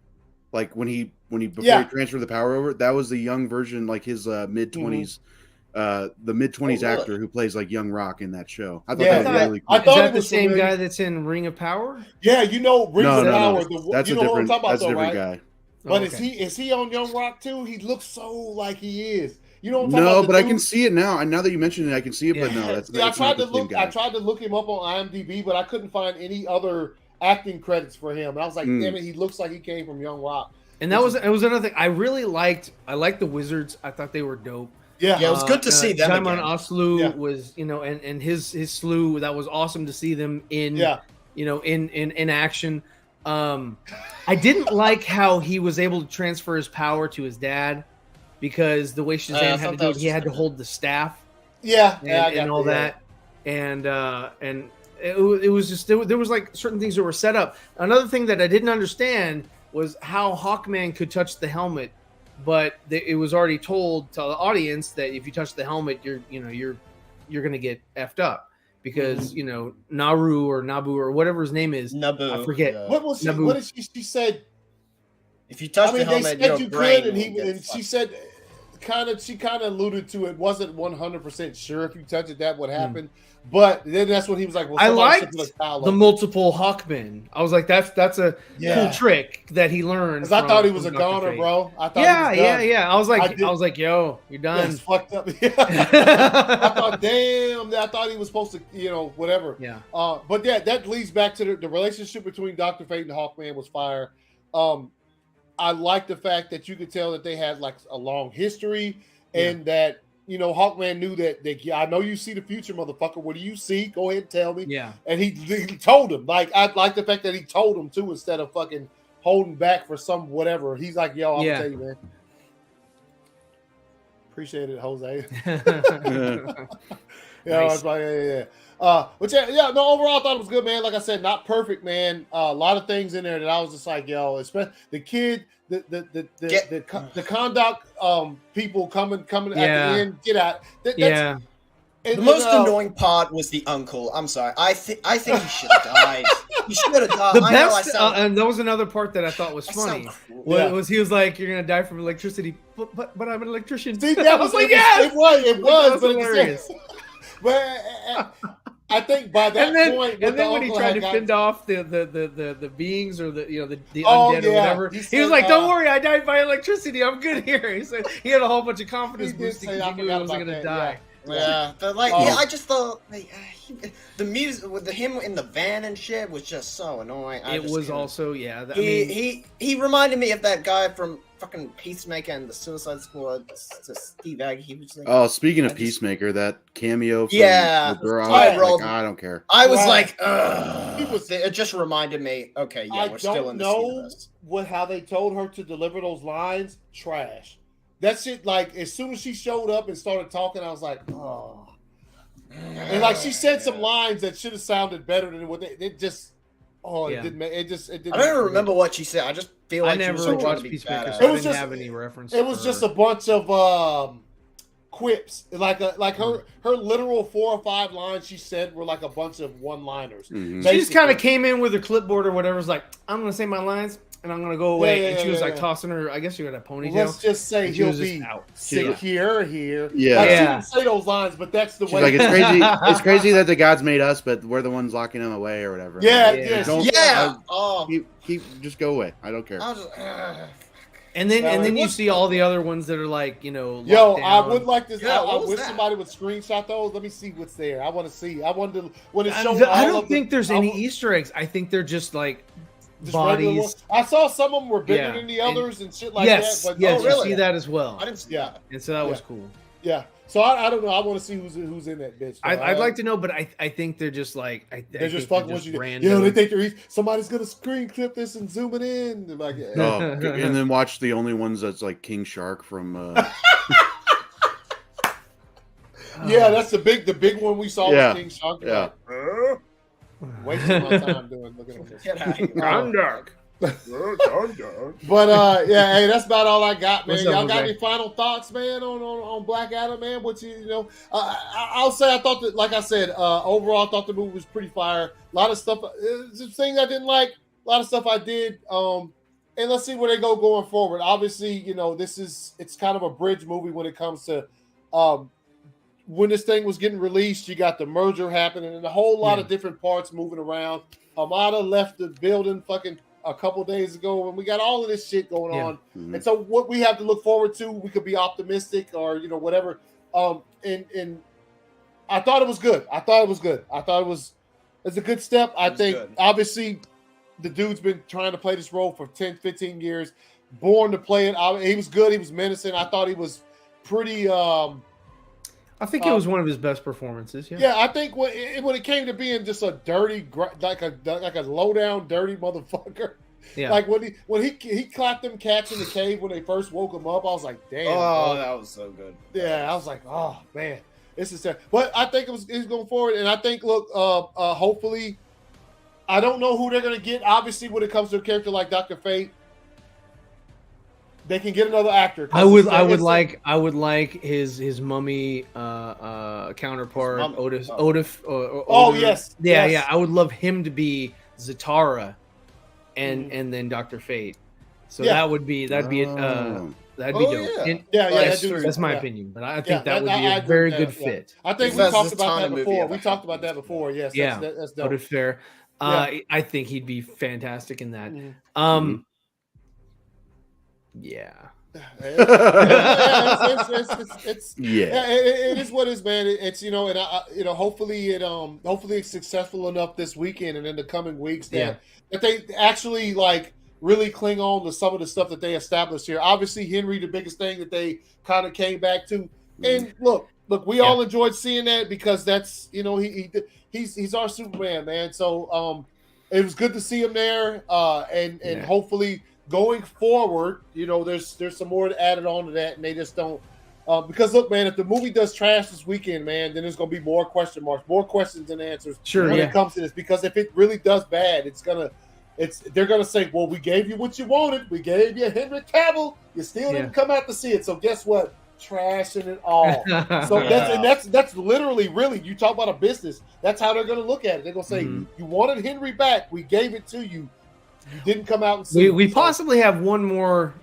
like when he transferred the power over, that was the young version, like his mid-20s. The mid-20s actor who plays like Young Rock in that show. I thought that was really cool. Is that the same guy that's in Ring of Power? Yeah, Ring of Power. That's a different guy. But is he on Young Rock too? He looks so like he is. You know what I'm talking about? No, but I can see it now. Now that you mention it, I can see it. But no, that's I tried to look him up on IMDb, but I couldn't find any other acting credits for him. And I was like, damn it, he looks like he came from Young Rock. And it was another thing. I liked the Wizards. I thought they were dope. Yeah, it was good to see them. Jaimon Aslu was, and his slew. That was awesome to see them in, in action. I didn't like how he was able to transfer his power to his dad, because the way Shazam had to do it, he had to hold the staff. And all that, and it was just there was like certain things that were set up. Another thing that I didn't understand was how Hawkman could touch the helmet, but it was already told to the audience that if you touch the helmet, you're gonna get effed up, because Naru or Nabu or whatever his name is, Nabu, I forget. What was she? What did she said? If you touch the helmet, they said you could, and she said she kind of alluded to it. Wasn't 100% sure if you touch it that would happen. But then that's when he was like, well, I liked the multiple Hawkmen. I was like, that's a cool trick that he learned. Because I thought he was a goner, bro. I thought yeah. I was like, yo, you're done. It's fucked up. I thought, damn, I thought he was supposed to, whatever. Yeah. But that leads back to the relationship between Dr. Fate and Hawkman was fire. I like the fact that you could tell that they had like a long history, and that Hawkman knew that I know you see the future, motherfucker. What do you see? Go ahead and tell me. Yeah. And he told him. Like, I like the fact that he told him too, instead of fucking holding back for some whatever. He's like, yo, I'm gonna tell you, man. Appreciate it, Jose. I was like, yeah. But no, overall I thought it was good, man. Like I said, not perfect, man. A lot of things in there that I was just like, yo, especially the kid, the conduct people coming at the end, get out. The most annoying part was the uncle. I'm sorry. I think he should have died. He should have died. The best, and that was another part that I thought was funny. Was he was like, "You're gonna die from electricity," but I'm an electrician. See, that was like, yes, it was, but hilarious. But I think by that point, and then when he tried to fend off the beings or the undead or whatever, he was like, "Don't worry, I died by electricity. I'm good here." He said he had a whole bunch of confidence boosting because he knew he wasn't going to die. Yeah, but I just thought the music with him in the van and shit was just so annoying. He reminded me of that guy from fucking Peacemaker and the Suicide Squad, Steve Agee. He was like, speaking of Peacemaker, that cameo. From I don't care. I was like, it just reminded me. Okay, yeah, we're still in the universe. How they told her to deliver those lines, trash. That shit, like, as soon as she showed up and started talking, I was like, oh. And like, she said some lines that should have sounded better than what it just. Oh, it didn't. It didn't. I don't even remember what she said. I just feel like I never watched Peacemaker, so I didn't have any reference. It was just a bunch of quips, like her literal 4 or 5 lines she said were like a bunch of one-liners. Mm-hmm. She just kind of came in with her clipboard or whatever. Was like, I'm gonna say my lines and I'm gonna go away. And she was like tossing her. I guess she had a ponytail. Well, let's just say he'll be sick here. Yeah, like, she didn't say those lines, but that's the way. Like, it's crazy. It's crazy that the gods made us, but we're the ones locking them away or whatever. Yeah. Keep just go away. I don't care. And then you see all the other ones that are like, Yo, down. I would like this. Yeah, I what was wish that? somebody would screenshot those. Let me see what's there. I want to see. I wanted to when it's showing. I don't think there's any Easter eggs. I think they're just like bodies. I saw some of them were bigger Yeah, than the others and shit like yes, that. But yes, really? you see that as well. I didn't see Yeah. that. And so that was cool. Yeah. So I don't know. I want to see who's in that bitch. I'd like to know, but I think they're just like They're just fucking with you. random. Yeah, they think they're somebody's gonna screen clip this and zoom it in. They're like, Oh, and then watch the only ones that's like King Shark from. yeah, that's the big one we saw Yeah. with King Shark. Yeah. Wasting my time looking at this. Get out of here. Conduct. But yeah, hey, that's about all I got, man. What's up, Y'all got Jose? any final thoughts, man, on Black Adam, man? What I'll say I thought that, like I said, overall I thought the movie was pretty fire. A lot of stuff, some things I didn't like, a lot of stuff I did. And let's see where they go going forward. Obviously, it's kind of a bridge movie when it comes to when this thing was getting released. You got the merger happening and a whole lot of different parts moving around. Hamada left the building fucking a couple days ago, and we got all of this shit going on. Mm-hmm. And so what we have to look forward to, we could be optimistic or whatever. And I thought it was good. I thought it's a good step. I think good. obviously the dude's been trying to play this role for 10, 15 years, born to play it. He was good. He was menacing. I thought he was pretty I think it was one of his best performances. Yeah. yeah, I think when it came to being just a dirty, like a low down, dirty motherfucker. Yeah. Like when he clapped them cats in the cave when they first woke him up, I was like, damn. Oh, bro. that was so good. Yeah, I was like, oh man, this is terrible. But I think it's going forward, and I think hopefully, I don't know who they're gonna get. Obviously, when it comes to a character like Dr. Fate, they can get another actor. I would like his mummy counterpart Otis. Yes. Yeah, yes. yeah. I would love him to be Zatara, and then Dr. Fate. So that'd be dope. Yeah. And- that's my opinion, but I think that would be a very good fit. I think we Because talked this about that Tana movie before. ever We talked about that before. Yes, Yeah. that's dope. Otis Fair. Yeah. I think he'd be fantastic in that. Mhm. Yeah. It's it is what it is, man. It's and hopefully it's successful enough this weekend and in the coming weeks that they actually like really cling on to some of the stuff that they established here. Obviously, Henry, the biggest thing that they kind of came back to, and look, we all enjoyed seeing that because that's he's our Superman, man. So it was good to see him there, and hopefully. Going forward, there's some more added on to that, and they just don't. Because look, man, if the movie does trash this weekend, man, then there's gonna be more question marks, more questions than answers when it comes to this. Because if it really does bad, they're gonna say, well, we gave you what you wanted, we gave you Henry Cavill, you still didn't come out to see it. So guess what? Trashing it all. So that's literally really. You talk about a business. That's how they're gonna look at it. They're gonna say, you wanted Henry back, we gave it to you. You didn't come out and see. We possibly have one more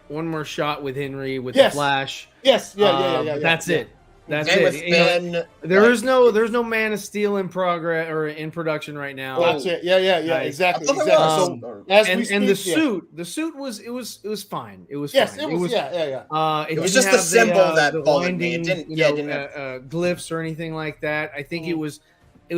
shot with Henry with the Flash. Yes, yeah. That's it. That's it. There's no Man of Steel in progress or in production right now. That's it. Yeah. Exactly. So the suit was fine. It was yes, fine. It was yeah. It was just a symbol that bothered me. It didn't glyphs or anything like that. I think it was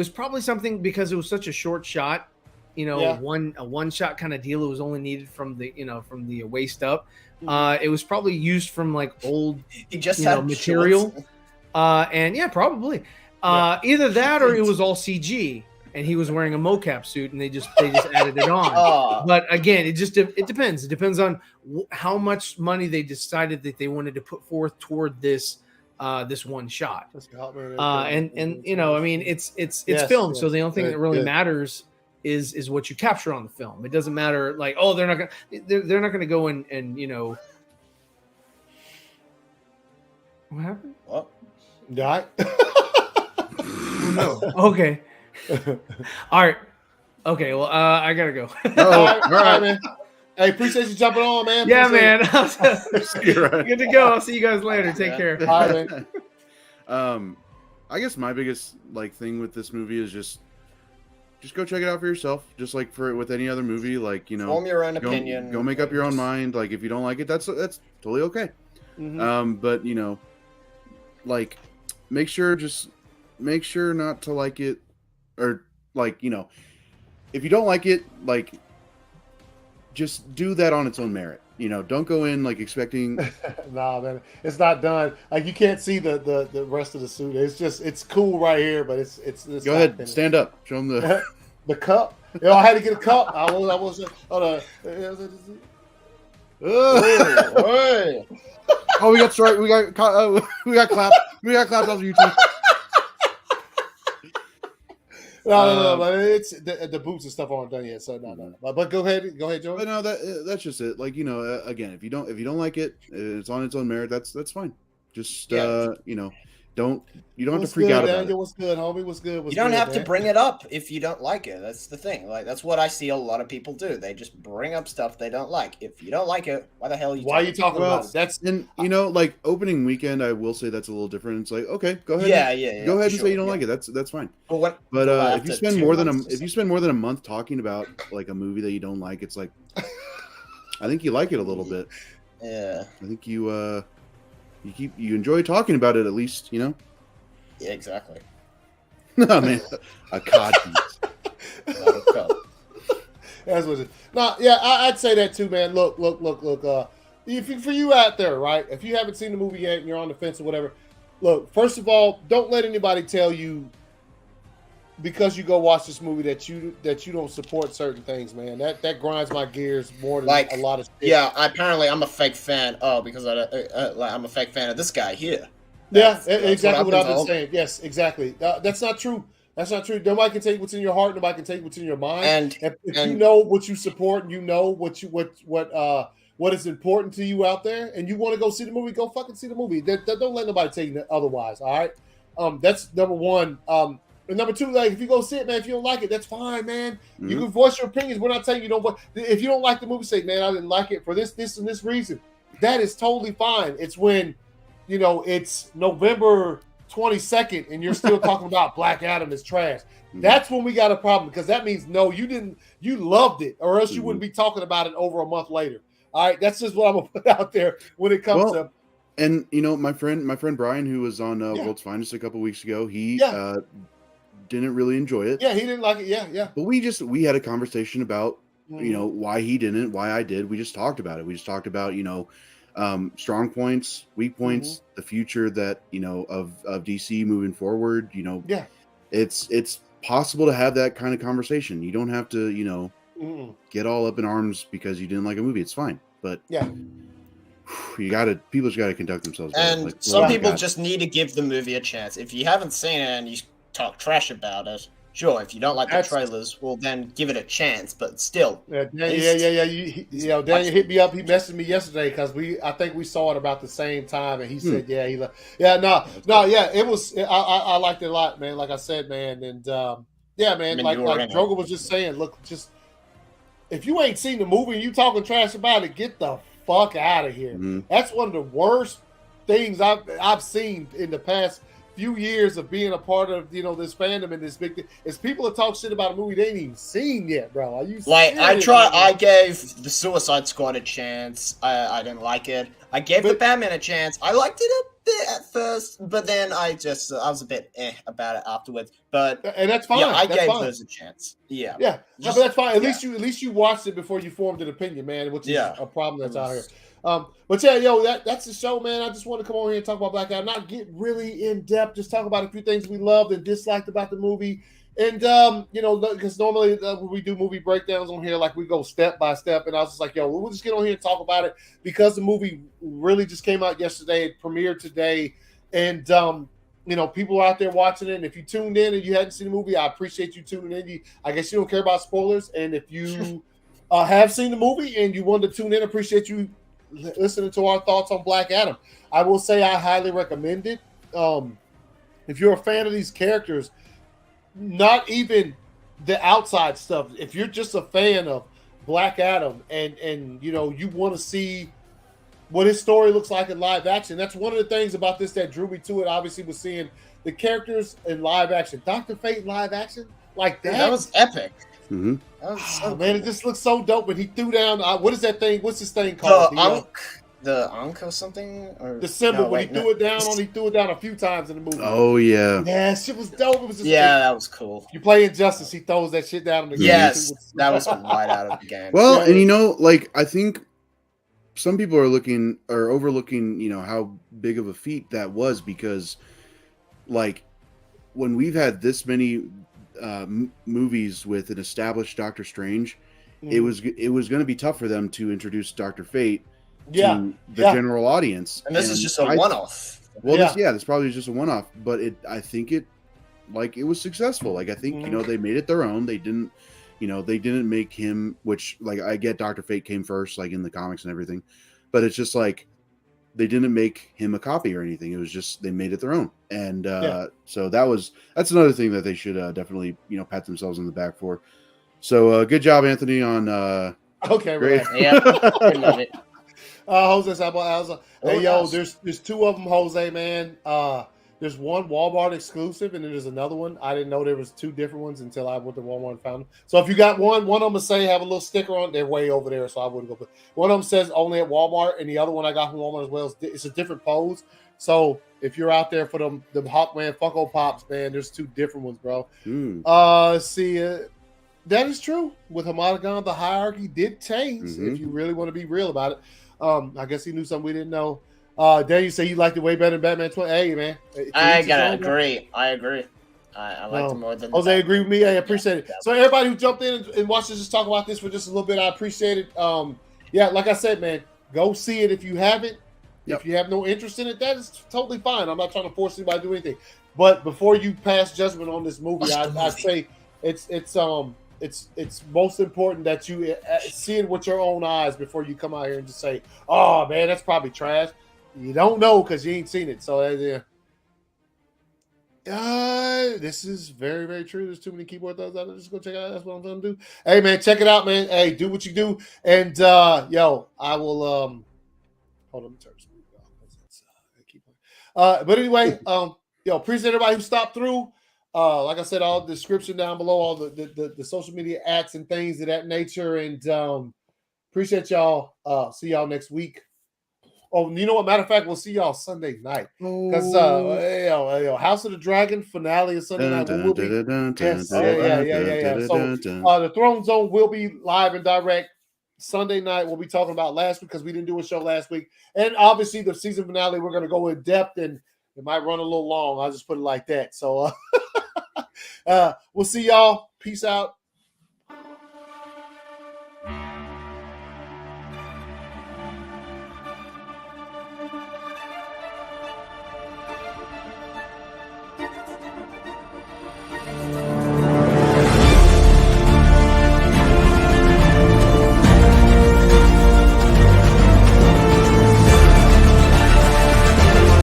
probably something because it was such a short shot. A one shot kind of deal. It was only needed from the waist up. It was probably used from like old material. Probably either that or it was all CG and he was wearing a mocap suit and they just added it on. But again, it depends. It depends on how much money they decided that they wanted to put forth toward this one shot. It's film, so the only thing that really matters is what you capture on the film. It doesn't matter like, oh, they're not gonna go and what happened? What? Die? No. Okay. All right. Okay. Well, I gotta go. All right, man. Hey, appreciate you jumping on, man. Yeah, man. Good to go. I'll see you guys later. Take care. All right, man. I guess my biggest thing with this movie is just just go check it out for yourself. Just like with any other movie, like form your own opinion. Go make up your own mind. Like if you don't like it, that's totally okay. But like make sure not to like it, or like if you don't like it, like just do that on its own merit. Don't go in like expecting. Nah, man, it's not done. Like you can't see the rest of the suit. It's cool right here, but it's go ahead, finished. Stand up, show them the the cup. I had to get a cup. I was oh, we got strike. We got clap. We got claps on YouTube. No, but it's the boots and stuff aren't done yet, so no. But go ahead, Joe. But no, that's just it. Like again, if you don't like it, it's on its own merit. That's fine. Just you don't have to freak out about it. What's good, homie? What's good? You don't have to bring it up if you don't like it. That's the thing. Like that's what I see a lot of people do. They just bring up stuff they don't like. If you don't like it, why the hell are you? Why are you talking about it? That's like opening weekend. I will say that's a little different. It's like okay, go ahead. Yeah. Go ahead and say you don't like it. That's fine. But if you spend more than a month talking about like a movie that you don't like, it's like I think you like it a little bit. Yeah. I think you enjoy talking about it at least. Yeah, exactly. No, man, a cod piece. That's what it is. No, yeah, I'd say that too, man. Look. For you out there, right? If you haven't seen the movie yet and you're on the fence or whatever, look. First of all, don't let anybody tell you because you go watch this movie that you don't support certain things, man. That grinds my gears more than a lot of shit. Yeah, apparently I'm a fake fan. Oh, because I'm a fake fan of this guy here. That's exactly what I've been saying. Yes, exactly. That's not true. That's not true. Nobody can take what's in your heart. Nobody can take what's in your mind. And if you know what you support, and you know what is important to you out there, and you want to go see the movie, go fucking see the movie. Don't let nobody tell you otherwise. All right. That's number one. And number two, like if you go see it, man, if you don't like it, that's fine, man. Mm-hmm. You can voice your opinions. We're not telling you don't. If you don't like the movie, say, man, I didn't like it for this, and this reason. That is totally fine. It's when it's November 22nd and you're still talking about Black Adam is trash. That's when we got a problem, because that means you loved it, or else you wouldn't be talking about it over a month later. All right, that's just what I'm gonna put out there when it comes to. And my friend Brian, who was on World's Finest a couple weeks ago, he didn't really enjoy it. Yeah, he didn't like it. Yeah. But we had a conversation about why he didn't, why I did. We just talked about it. We just talked about strong points, weak points, the future that of DC moving forward. It's possible to have that kind of conversation. You don't have to get all up in arms because you didn't like a movie. It's fine, but people just gotta conduct themselves. And some people just need to give the movie a chance. If you haven't seen it and you talk trash about it, sure, if you don't like the trailers, well, then give it a chance. But still, Daniel hit me up. He messaged me yesterday because I think we saw it about the same time, and he said, it was. I liked it a lot, man. Like I said, man, and man, like Drogo was just saying, look, just if you ain't seen the movie and you talking trash about it, get the fuck out of here. Mm-hmm. That's one of the worst things I've seen in the past few years of being a part of this fandom and this big thing is people that talk shit about a movie they ain't even seen yet, bro. Are you I gave the Suicide Squad a chance. I didn't like it. I gave the Batman a chance. I liked it a bit at first, but then I was a bit about it afterwards. And that's fine. Yeah, I gave those a chance. Yeah. Yeah. But that's fine. At least you watched it before you formed an opinion, man, which is a problem that's out here. But that's the show, man. I just want to come on here and talk about Black Adam, not get really in depth, just talk about a few things we loved and disliked about the movie. And because normally when we do movie breakdowns on here, like we go step by step, and I was just like, we'll just get on here and talk about it because the movie really just came out yesterday, it premiered today, and people are out there watching it. And if you tuned in and you hadn't seen the movie, I appreciate you tuning in. I guess you don't care about spoilers, and if you have seen the movie and you wanted to tune in, appreciate you listening to our thoughts on Black Adam. I will say I highly recommend it. If you're a fan of these characters, not even the outside stuff, if you're just a fan of Black Adam and you want to see what his story looks like in live action, that's one of the things about this that drew me to it. Obviously was seeing the characters in live action. Dr. Fate in live action, like that. That was epic. Mm-hmm. That was so man, cool. it just looks so dope. But he threw down. What is that thing? What's this thing called? The Ankh or something? Or the symbol no, when wait, he threw it down on. He threw it down a few times in the movie. Oh yeah. Yeah, shit was dope. It was just that was cool. You play Injustice, he throws that shit down on the Yes, that was right out of the game. Well, Yeah, and like I think some people are overlooking, how big of a feat that was, because like when we've had this many movies with an established Doctor Strange, it was going to be tough for them to introduce Dr. Fate to the general audience. And this is just a one-off. Well, this probably is just a one-off, but I think it was successful. Like I think they made it their own. They didn't make him, which like I get Dr. Fate came first, like in the comics and everything, but it's just like they didn't make him a copy or anything. It was just they made it their own, and so that's another thing that they should definitely pat themselves on the back for. So good job, Anthony. On okay, great. Yeah, I love it. Jose, hey yo, there's two of them, Jose, man. There's one Walmart exclusive, and then there's another one. I didn't know there was two different ones until I went to Walmart and found them. So if you got one of them say have a little sticker on it, they're way over there, so I wouldn't go put. One of them says only at Walmart, and the other one I got from Walmart as well. It's a different pose. So if you're out there for the Hawkman Funko Pops, man, there's two different ones, bro. That is true. With Hamadagon, the hierarchy did change. If you really want to be real about it. I guess he knew something we didn't know. There you say you liked it way better than Batman 20. Hey, man. I gotta agree. I agree. I liked it more than Jose agree with me. I appreciate it. So everybody who jumped in and watched us just talk about this for just a little bit, I appreciate it. Like I said, man, go see it if you haven't. Yep. If you have no interest in it, that is totally fine. I'm not trying to force anybody to do anything. But before you pass judgment on this movie, I'd say it's most important that you see it with your own eyes before you come out here and just say, "Oh man, that's probably trash." You don't know because you ain't seen it. So this is very, very true. There's too many keyboard thumbs out there. Just go check it out. That's what I'm gonna do. Hey man, check it out, man. Hey, do what you do. And I will hold on, let me turn this off. But anyway, appreciate everybody who stopped through. Like I said, all the description down below, all the social media acts and things of that nature. And appreciate y'all. See y'all next week. Oh, you know what? Matter of fact, we'll see y'all Sunday night. Because House of the Dragon finale is Sunday night. So the Throne Zone will be live and direct Sunday night. We'll be talking about last week because we didn't do a show last week. And obviously the season finale, we're going to go in depth and it might run a little long. I'll just put it like that. So we'll see y'all. Peace out.